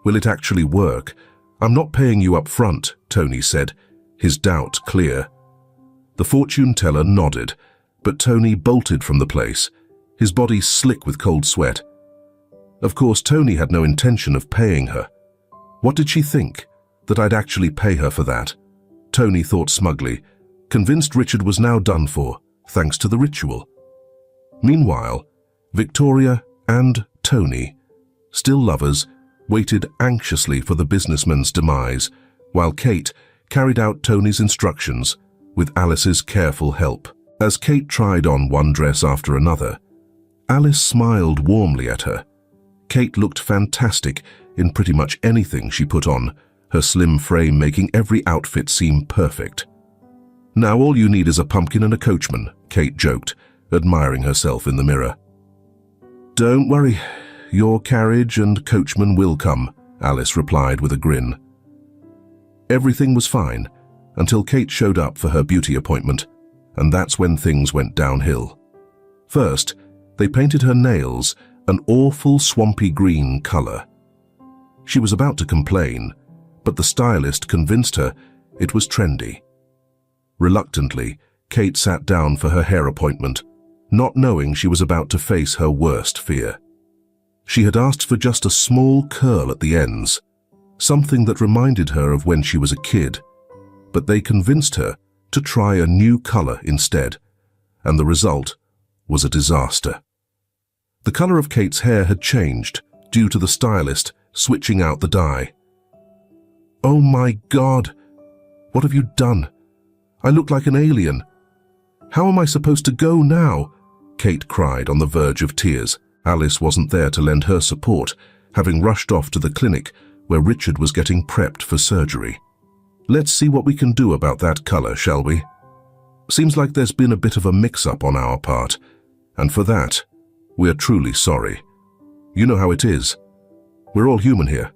Speaker 1: "Will it actually work? I'm not paying you up front," Tony said, his doubt clear. The fortune teller nodded, but Tony bolted from the place, his body slick with cold sweat. Of course, Tony had no intention of paying her. What did she think? That I'd actually pay her for that? Tony thought smugly, convinced Richard was now done for, thanks to the ritual. Meanwhile, Victoria and Tony, still lovers, waited anxiously for the businessman's demise, while Kate carried out Tony's instructions with Alice's careful help. As Kate tried on one dress after another, Alice smiled warmly at her. Kate looked fantastic in pretty much anything she put on, her slim frame making every outfit seem perfect. "Now all you need is a pumpkin and a coachman," Kate joked, admiring herself in the mirror. "Don't worry, your carriage and coachman will come," Alice replied with a grin. Everything was fine until Kate showed up for her beauty appointment, and that's when things went downhill. First, they painted her nails an awful swampy green color. She was about to complain, but the stylist convinced her it was trendy. Reluctantly, Kate sat down for her hair appointment, not knowing she was about to face her worst fear. She had asked for just a small curl at the ends, something that reminded her of when she was a kid, but they convinced her to try a new color instead, and the result was a disaster. The color of Kate's hair had changed due to the stylist switching out the dye. "Oh my God, what have you done? I look like an alien. How am I supposed to go now?" Kate cried on the verge of tears. Alice wasn't there to lend her support, having rushed off to the clinic where Richard was getting prepped for surgery. "Let's see what we can do about that color, shall we? Seems like there's been a bit of a mix-up on our part, and for that, we're truly sorry. You know how it is. We're all human here,"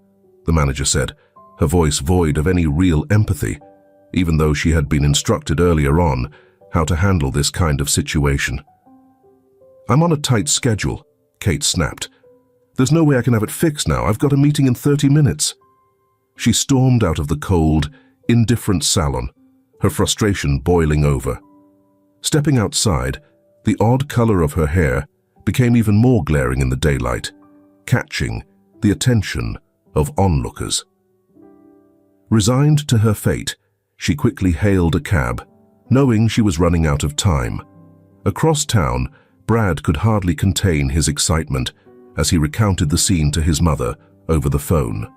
Speaker 1: the manager said, her voice void of any real empathy, even though she had been instructed earlier on how to handle this kind of situation. "I'm on a tight schedule," Kate snapped. "There's no way I can have it fixed now. I've got a meeting in 30 minutes. She stormed out of the cold, indifferent salon, her frustration boiling over. Stepping outside, the odd color of her hair became even more glaring in the daylight, catching the attention of onlookers. Resigned to her fate, she quickly hailed a cab, knowing she was running out of time. Across town, Brad could hardly contain his excitement as he recounted the scene to his mother over the phone.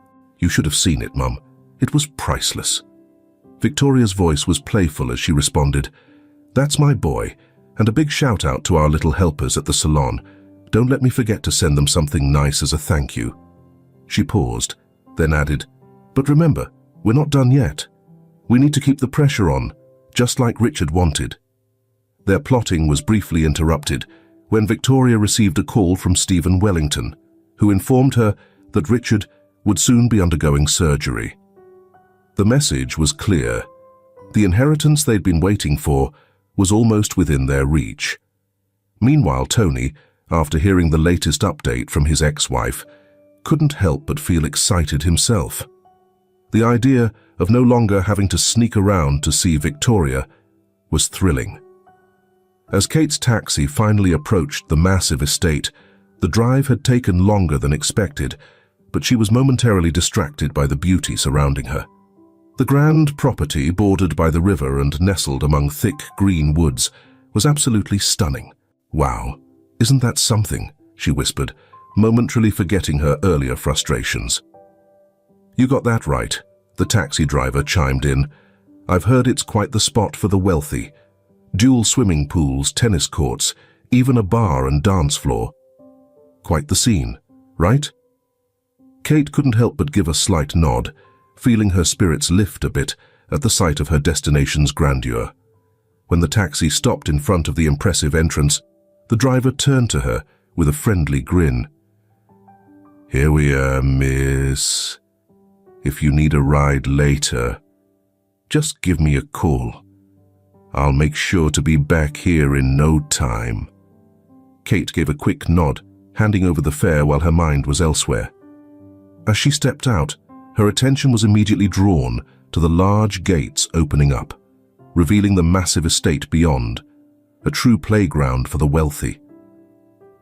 Speaker 1: "You should have seen it, Mum. It was priceless." Victoria's voice was playful as she responded, "That's my boy, and a big shout out to our little helpers at the salon. Don't let me forget to send them something nice as a thank you." She paused, then added, "But remember, we're not done yet. We need to keep the pressure on, just like Richard wanted." Their plotting was briefly interrupted when Victoria received a call from Stephen Wellington, who informed her that Richard would soon be undergoing surgery. The message was clear. The inheritance they'd been waiting for was almost within their reach. Meanwhile, Tony, after hearing the latest update from his ex-wife, couldn't help but feel excited himself. The idea of no longer having to sneak around to see Victoria was thrilling. As Kate's taxi finally approached the massive estate, the drive had taken longer than expected, but she was momentarily distracted by the beauty surrounding her. The grand property, bordered by the river and nestled among thick green woods, was absolutely stunning. "Wow, isn't that something?" she whispered, momentarily forgetting her earlier frustrations. "You got that right," the taxi driver chimed in. "I've heard it's quite the spot for the wealthy. Dual swimming pools, tennis courts, even a bar and dance floor. Quite the scene, right? Kate couldn't help but give a slight nod, feeling her spirits lift a bit at the sight of her destination's grandeur. When the taxi stopped in front of the impressive entrance, the driver turned to her with a friendly grin. "Here we are, miss. If you need a ride later, just give me a call. I'll make sure to be back here in no time." Kate gave a quick nod, handing over the fare while her mind was elsewhere. As she stepped out, her attention was immediately drawn to the large gates opening up, revealing the massive estate beyond, a true playground for the wealthy.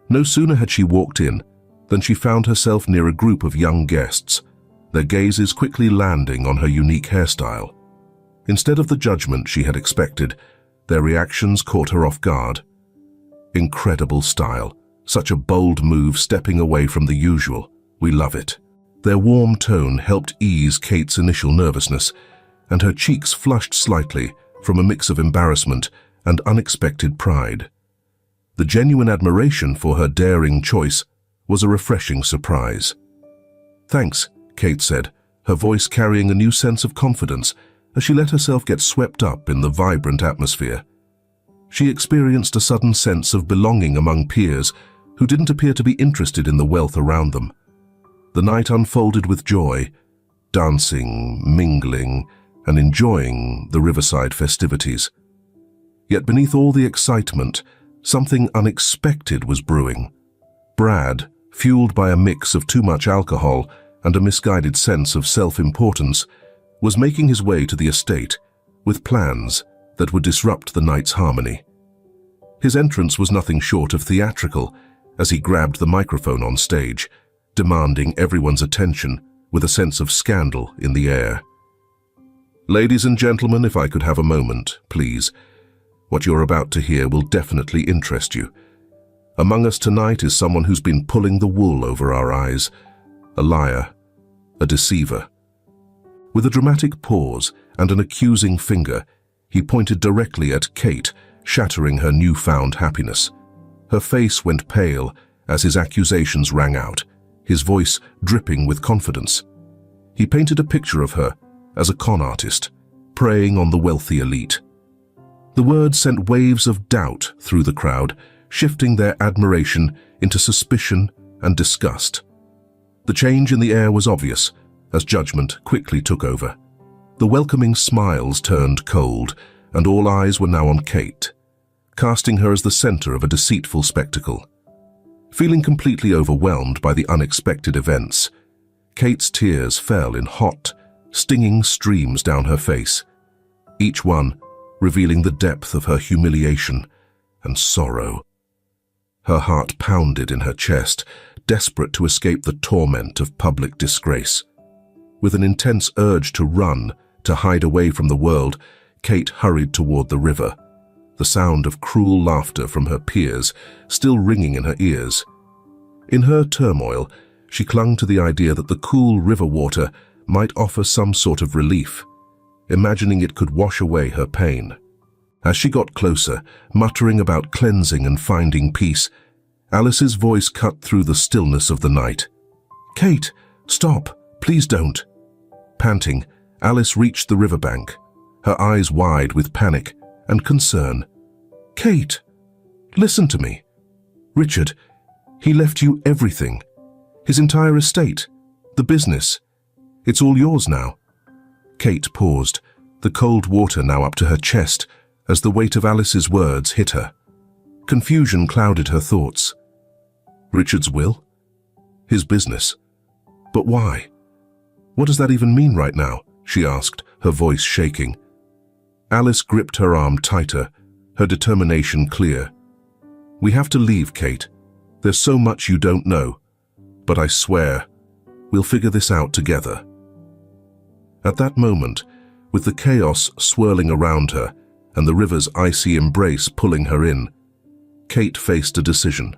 Speaker 1: No sooner had she walked in than she found herself near a group of young guests, their gazes quickly landing on her unique hairstyle. Instead of the judgment she had expected, their reactions caught her off guard. Incredible style, such a bold move stepping away from the usual. We love it. Their warm tone helped ease Kate's initial nervousness, and her cheeks flushed slightly from a mix of embarrassment and unexpected pride. The genuine admiration for her daring choice was a refreshing surprise. "Thanks," Kate said, her voice carrying a new sense of confidence as she let herself get swept up in the vibrant atmosphere. She experienced a sudden sense of belonging among peers who didn't appear to be interested in the wealth around them. The night unfolded with joy, dancing, mingling, and enjoying the riverside festivities. Yet beneath all the excitement, something unexpected was brewing. Brad, fueled by a mix of too much alcohol and a misguided sense of self-importance, was making his way to the estate with plans that would disrupt the night's harmony. His entrance was nothing short of theatrical as he grabbed the microphone on stage, demanding everyone's attention with a sense of scandal in the air. "Ladies and gentlemen, if I could have a moment, please. What you're about to hear will definitely interest you. Among us tonight is someone who's been pulling the wool over our eyes, a liar, a deceiver." With a dramatic pause and an accusing finger, he pointed directly at Kate, shattering her newfound happiness. Her face went pale as his accusations rang out, his voice dripping with confidence. He painted a picture of her as a con artist, preying on the wealthy elite. The words sent waves of doubt through the crowd, shifting their admiration into suspicion and disgust. The change in the air was obvious, as judgment quickly took over. The welcoming smiles turned cold, and all eyes were now on Kate, casting her as the center of a deceitful spectacle. Feeling completely overwhelmed by the unexpected events, Kate's tears fell in hot, stinging streams down her face, each one revealing the depth of her humiliation and sorrow. Her heart pounded in her chest, desperate to escape the torment of public disgrace. With an intense urge to run, to hide away from the world, Kate hurried toward the river, the sound of cruel laughter from her peers still ringing in her ears. In her turmoil, she clung to the idea that the cool river water might offer some sort of relief, imagining it could wash away her pain. As she got closer, muttering about cleansing and finding peace, Alice's voice cut through the stillness of the night. "Kate, stop, please don't." Panting, Alice reached the riverbank, her eyes wide with panic and concern. "Kate, listen to me. Richard, he left you everything. His entire estate, the business. It's all yours now." Kate paused, the cold water now up to her chest as the weight of Alice's words hit her. Confusion clouded her thoughts. Richard's will? His business? But why? What does that even mean right now? She asked, her voice shaking. Alice gripped her arm tighter, her determination clear. "We have to leave, Kate. There's so much you don't know. But I swear, we'll figure this out together." At that moment, with the chaos swirling around her and the river's icy embrace pulling her in, Kate faced a decision: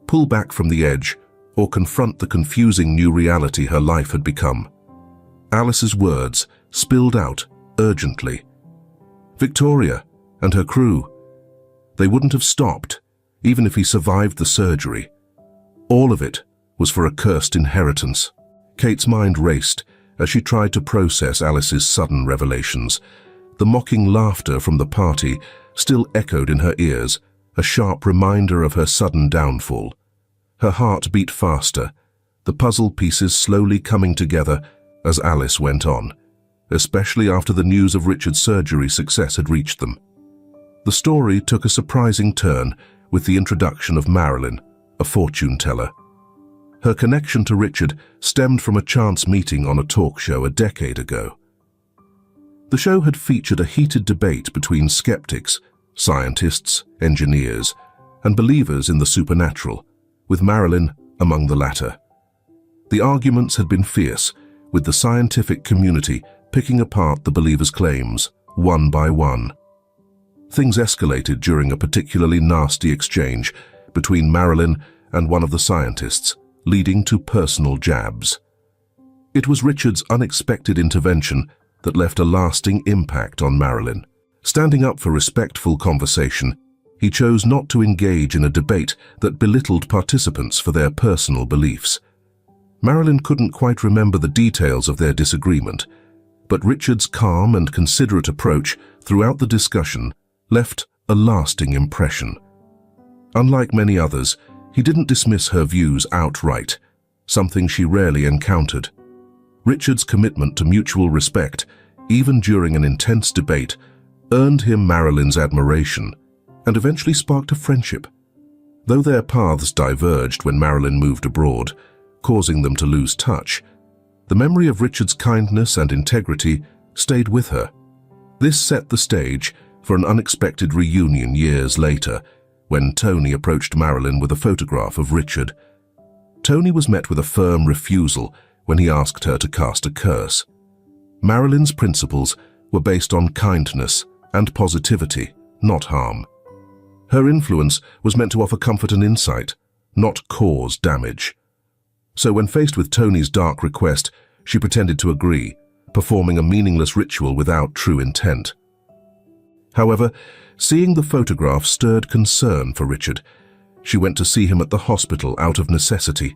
Speaker 1: pull back from the edge or confront the confusing new reality her life had become. Alice's words spilled out urgently. Victoria and her crew, They wouldn't have stopped, even if he survived the surgery. All of it was for a cursed inheritance. Kate's mind raced as she tried to process Alice's sudden revelations. The mocking laughter from the party still echoed in her ears, a sharp reminder of her sudden downfall. Her heart beat faster, the puzzle pieces slowly coming together as Alice went on, especially after the news of Richard's surgery success had reached them. The story took a surprising turn with the introduction of Marilyn, a fortune teller. Her connection to Richard stemmed from a chance meeting on a talk show a decade ago. The show had featured a heated debate between skeptics, scientists, engineers, and believers in the supernatural, with Marilyn among the latter. The arguments had been fierce, with the scientific community picking apart the believers' claims, one by one. Things escalated during a particularly nasty exchange between Marilyn and one of the scientists, leading to personal jabs. It was Richard's unexpected intervention that left a lasting impact on Marilyn. Standing up for respectful conversation, he chose not to engage in a debate that belittled participants for their personal beliefs. Marilyn couldn't quite remember the details of their disagreement, but Richard's calm and considerate approach throughout the discussion left a lasting impression. Unlike many others, he didn't dismiss her views outright, something she rarely encountered. Richard's commitment to mutual respect, even during an intense debate, earned him Marilyn's admiration and eventually sparked a friendship. Though their paths diverged when Marilyn moved abroad, causing them to lose touch, the memory of Richard's kindness and integrity stayed with her. This set the stage for an unexpected reunion years later, when Tony approached Marilyn with a photograph of Richard. Tony was met with a firm refusal when he asked her to cast a curse. Marilyn's principles were based on kindness and positivity, not harm. Her influence was meant to offer comfort and insight, not cause damage. So when faced with Tony's dark request, she pretended to agree, performing a meaningless ritual without true intent. However, seeing the photograph stirred concern for Richard. She went to see him at the hospital out of necessity.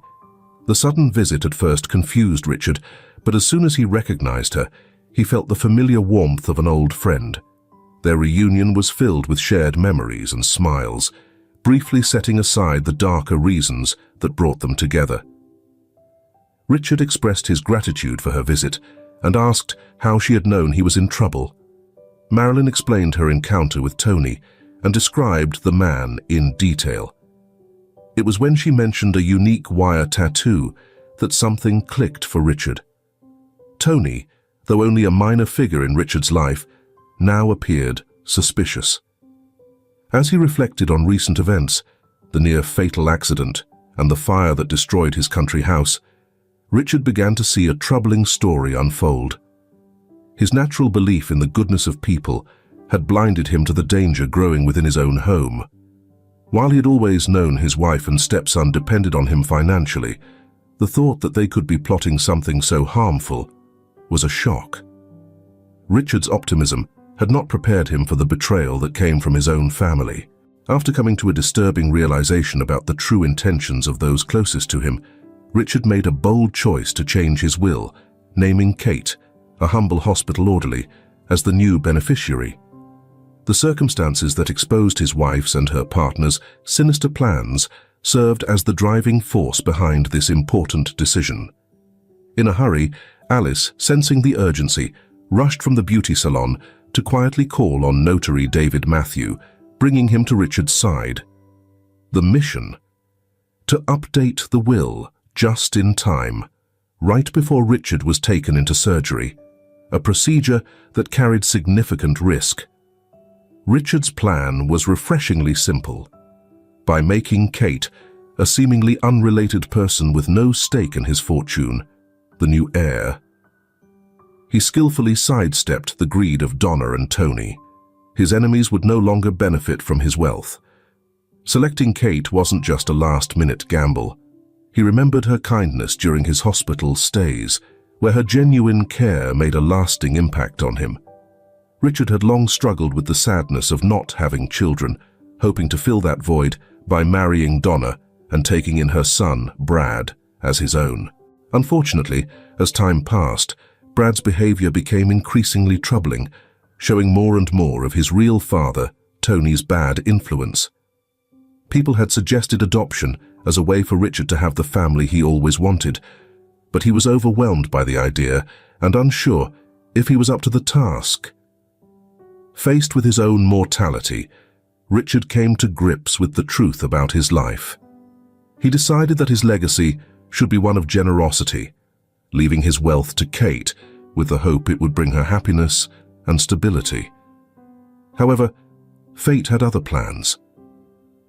Speaker 1: The sudden visit at first confused Richard, but as soon as he recognized her, he felt the familiar warmth of an old friend. Their reunion was filled with shared memories and smiles, briefly setting aside the darker reasons that brought them together. Richard expressed his gratitude for her visit and asked how she had known he was in trouble. Marilyn explained her encounter with Tony and described the man in detail. It was when she mentioned a unique wire tattoo that something clicked for Richard. Tony, though only a minor figure in Richard's life, now appeared suspicious. As he reflected on recent events, the near-fatal accident and the fire that destroyed his country house, Richard began to see a troubling story unfold. His natural belief in the goodness of people had blinded him to the danger growing within his own home. While he had always known his wife and stepson depended on him financially, the thought that they could be plotting something so harmful was a shock. Richard's optimism had not prepared him for the betrayal that came from his own family. After coming to a disturbing realization about the true intentions of those closest to him, Richard made a bold choice to change his will, naming Kate, a humble hospital orderly, as the new beneficiary. The circumstances that exposed his wife's and her partner's sinister plans served as the driving force behind this important decision. In a hurry, Alice, sensing the urgency, rushed from the beauty salon to quietly call on notary David Matthew, bringing him to Richard's side. The mission? To update the will just in time, right before Richard was taken into surgery, a procedure that carried significant risk. Richard's plan was refreshingly simple. By making Kate, a seemingly unrelated person with no stake in his fortune, the new heir, he skillfully sidestepped the greed of Donna and Tony. His enemies would no longer benefit from his wealth. Selecting Kate wasn't just a last-minute gamble. He remembered her kindness during his hospital stays, where her genuine care made a lasting impact on him. Richard had long struggled with the sadness of not having children, hoping to fill that void by marrying Donna and taking in her son, Brad, as his own. Unfortunately, as time passed, Brad's behavior became increasingly troubling, showing more and more of his real father, Tony's bad influence. People had suggested adoption as a way for Richard to have the family he always wanted, but he was overwhelmed by the idea and unsure if he was up to the task. Faced with his own mortality, Richard came to grips with the truth about his life. He decided that his legacy should be one of generosity, leaving his wealth to Kate with the hope it would bring her happiness and stability. However, fate had other plans.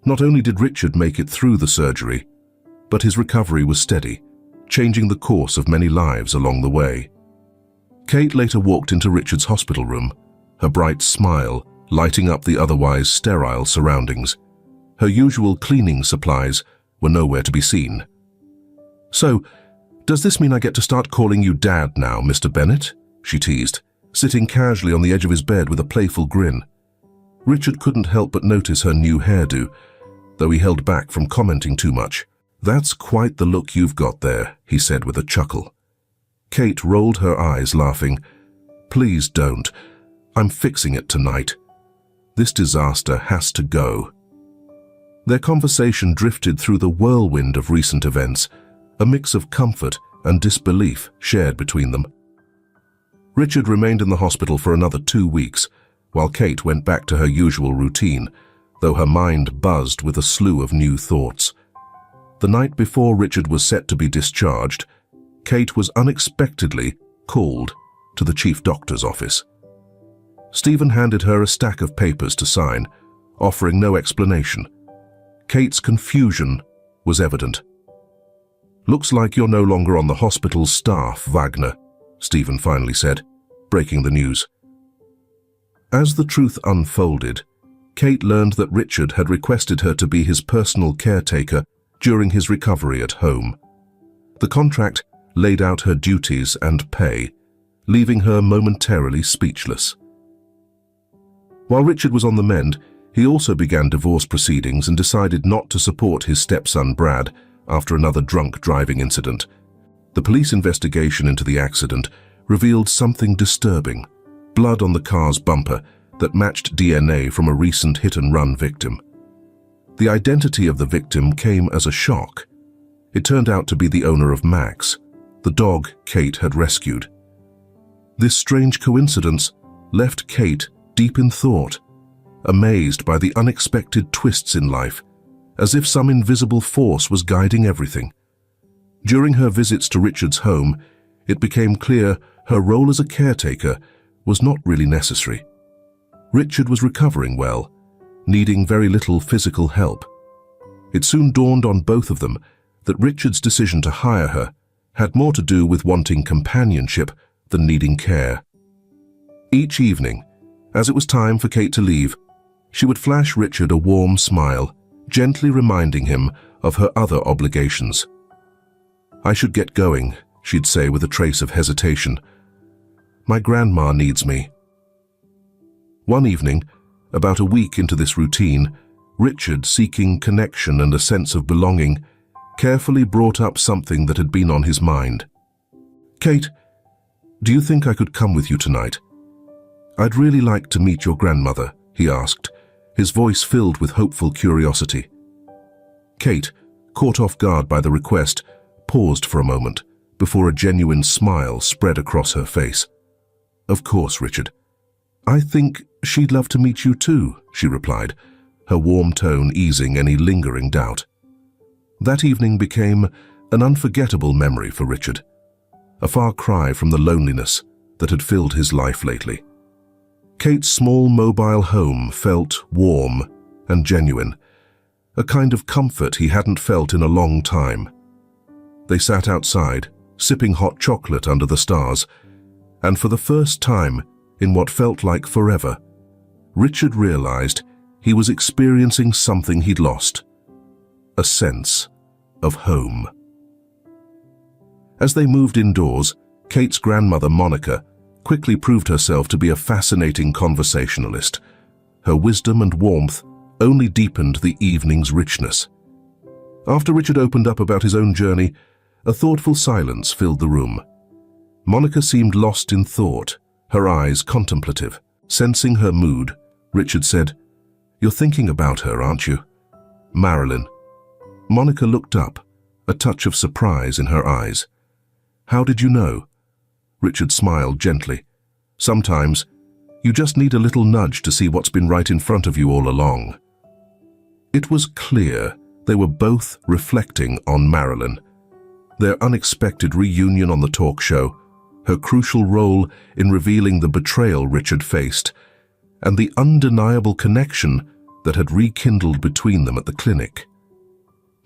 Speaker 1: Not only did Richard make it through the surgery, but his recovery was steady, changing the course of many lives along the way. Kate later walked into Richard's hospital room, her bright smile lighting up the otherwise sterile surroundings. Her usual cleaning supplies were nowhere to be seen. "So, does this mean I get to start calling you Dad now, Mr. Bennett?" she teased, sitting casually on the edge of his bed with a playful grin. Richard couldn't help but notice her new hairdo, though he held back from commenting too much. "That's quite the look you've got there," he said with a chuckle. Kate rolled her eyes, laughing. "Please don't. I'm fixing it tonight. This disaster has to go." Their conversation drifted through the whirlwind of recent events, a mix of comfort and disbelief shared between them. Richard remained in the hospital for another 2 weeks, while Kate went back to her usual routine, though her mind buzzed with a slew of new thoughts. The night before Richard was set to be discharged, Kate was unexpectedly called to the chief doctor's office. Stephen handed her a stack of papers to sign, offering no explanation. Kate's confusion was evident. "Looks like you're no longer on the hospital's staff, Wagner," Stephen finally said, breaking the news. As the truth unfolded, Kate learned that Richard had requested her to be his personal caretaker during his recovery at home. The contract laid out her duties and pay, leaving her momentarily speechless. While Richard was on the mend, he also began divorce proceedings and decided not to support his stepson Brad after another drunk driving incident. The police investigation into the accident revealed something disturbing: blood on the car's bumper that matched DNA from a recent hit-and-run victim. The identity of the victim came as a shock. It turned out to be the owner of Max, the dog Kate had rescued. This strange coincidence left Kate deep in thought, amazed by the unexpected twists in life, as if some invisible force was guiding everything. During her visits to Richard's home, it became clear her role as a caretaker was not really necessary. Richard was recovering well, needing very little physical help. It soon dawned on both of them that Richard's decision to hire her had more to do with wanting companionship than needing care. Each evening, as it was time for Kate to leave, she would flash Richard a warm smile, gently reminding him of her other obligations. "I should get going," she'd say with a trace of hesitation. "My grandma needs me." One evening, about a week into this routine, Richard, seeking connection and a sense of belonging, carefully brought up something that had been on his mind. "Kate, do you think I could come with you tonight? I'd really like to meet your grandmother," he asked, his voice filled with hopeful curiosity. Kate, caught off guard by the request, paused for a moment before a genuine smile spread across her face. "Of course, Richard. I think she'd love to meet you too," she replied, her warm tone easing any lingering doubt. That evening became an unforgettable memory for Richard, a far cry from the loneliness that had filled his life lately. Kate's small mobile home felt warm and genuine, a kind of comfort he hadn't felt in a long time. They sat outside, sipping hot chocolate under the stars, and for the first time in what felt like forever, Richard realized he was experiencing something he'd lost: a sense of home. As they moved indoors, Kate's grandmother, Monica, quickly proved herself to be a fascinating conversationalist. Her wisdom and warmth only deepened the evening's richness. After Richard opened up about his own journey, a thoughtful silence filled the room. Monica seemed lost in thought, her eyes contemplative. Sensing her mood, Richard said, "You're thinking about her, aren't you?" "Marilyn." Monica looked up, a touch of surprise in her eyes. "How did you know?" Richard smiled gently. "Sometimes, you just need a little nudge to see what's been right in front of you all along." It was clear they were both reflecting on Marilyn. Their unexpected reunion on the talk show, her crucial role in revealing the betrayal Richard faced, and the undeniable connection that had rekindled between them at the clinic.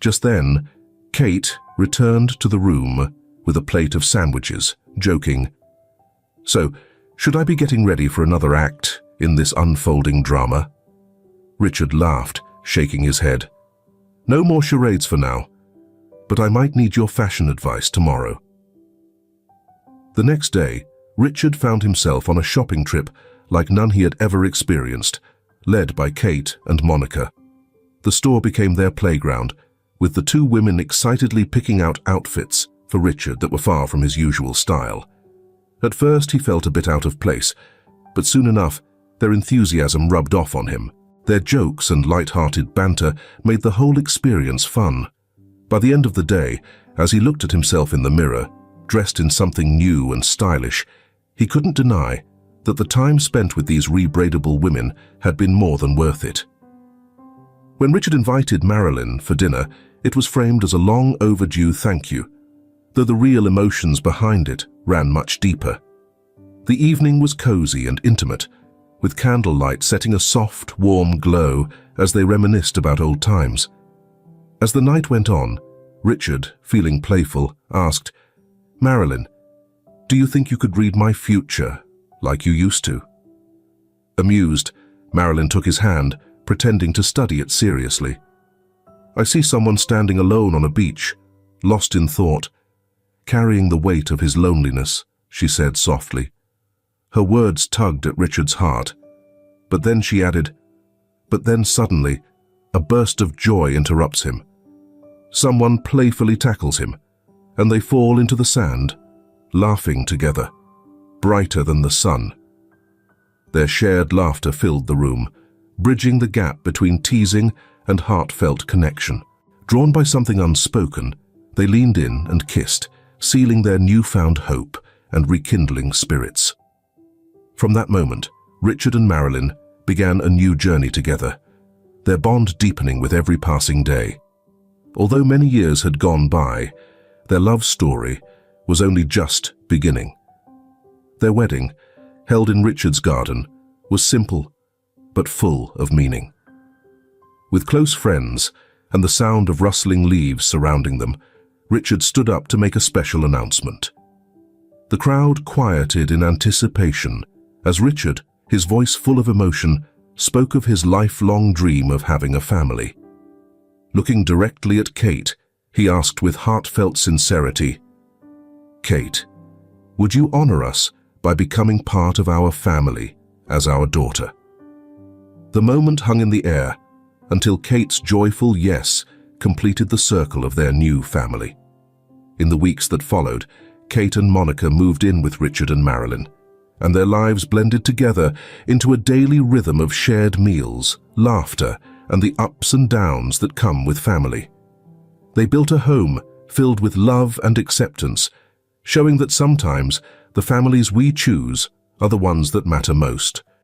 Speaker 1: Just then, Kate returned to the room with a plate of sandwiches, joking, "So, should I be getting ready for another act in this unfolding drama?" Richard laughed, shaking his head. "No more charades for now, but I might need your fashion advice tomorrow." The next day, Richard found himself on a shopping trip like none he had ever experienced, led by Kate and Monica. The store became their playground, with the two women excitedly picking out outfits for Richard that were far from his usual style. At first he felt a bit out of place, but soon enough their enthusiasm rubbed off on him. Their jokes and light-hearted banter made the whole experience fun. By the end of the day, as he looked at himself in the mirror, dressed in something new and stylish, he couldn't deny that the time spent with these rebraidable women had been more than worth it. When Richard invited Marilyn for dinner, it was framed as a long overdue thank you, though the real emotions behind it ran much deeper. The evening was cozy and intimate, with candlelight setting a soft, warm glow as they reminisced about old times. As the night went on, Richard, feeling playful, asked, "Marilyn, do you think you could read my future like you used to?" Amused, Marilyn took his hand, pretending to study it seriously. "I see someone standing alone on a beach, lost in thought, carrying the weight of his loneliness," she said softly. Her words tugged at Richard's heart, but then she added, "But then suddenly, a burst of joy interrupts him. Someone playfully tackles him, and they fall into the sand, laughing together, brighter than the sun." Their shared laughter filled the room, bridging the gap between teasing and heartfelt connection. Drawn by something unspoken, they leaned in and kissed, sealing their newfound hope and rekindling spirits. From that moment, Richard and Marilyn began a new journey together, their bond deepening with every passing day. Although many years had gone by, their love story was only just beginning. Their wedding, held in Richard's garden, was simple but full of meaning. With close friends and the sound of rustling leaves surrounding them, Richard stood up to make a special announcement. The crowd quieted in anticipation as Richard, his voice full of emotion, spoke of his lifelong dream of having a family. Looking directly at Kate, he asked with heartfelt sincerity, "Kate, would you honor us by becoming part of our family as our daughter?" The moment hung in the air until Kate's joyful yes completed the circle of their new family. In the weeks that followed, Kate and Monica moved in with Richard and Marilyn, and their lives blended together into a daily rhythm of shared meals, laughter, and the ups and downs that come with family. They built a home filled with love and acceptance, showing that sometimes the families we choose are the ones that matter most.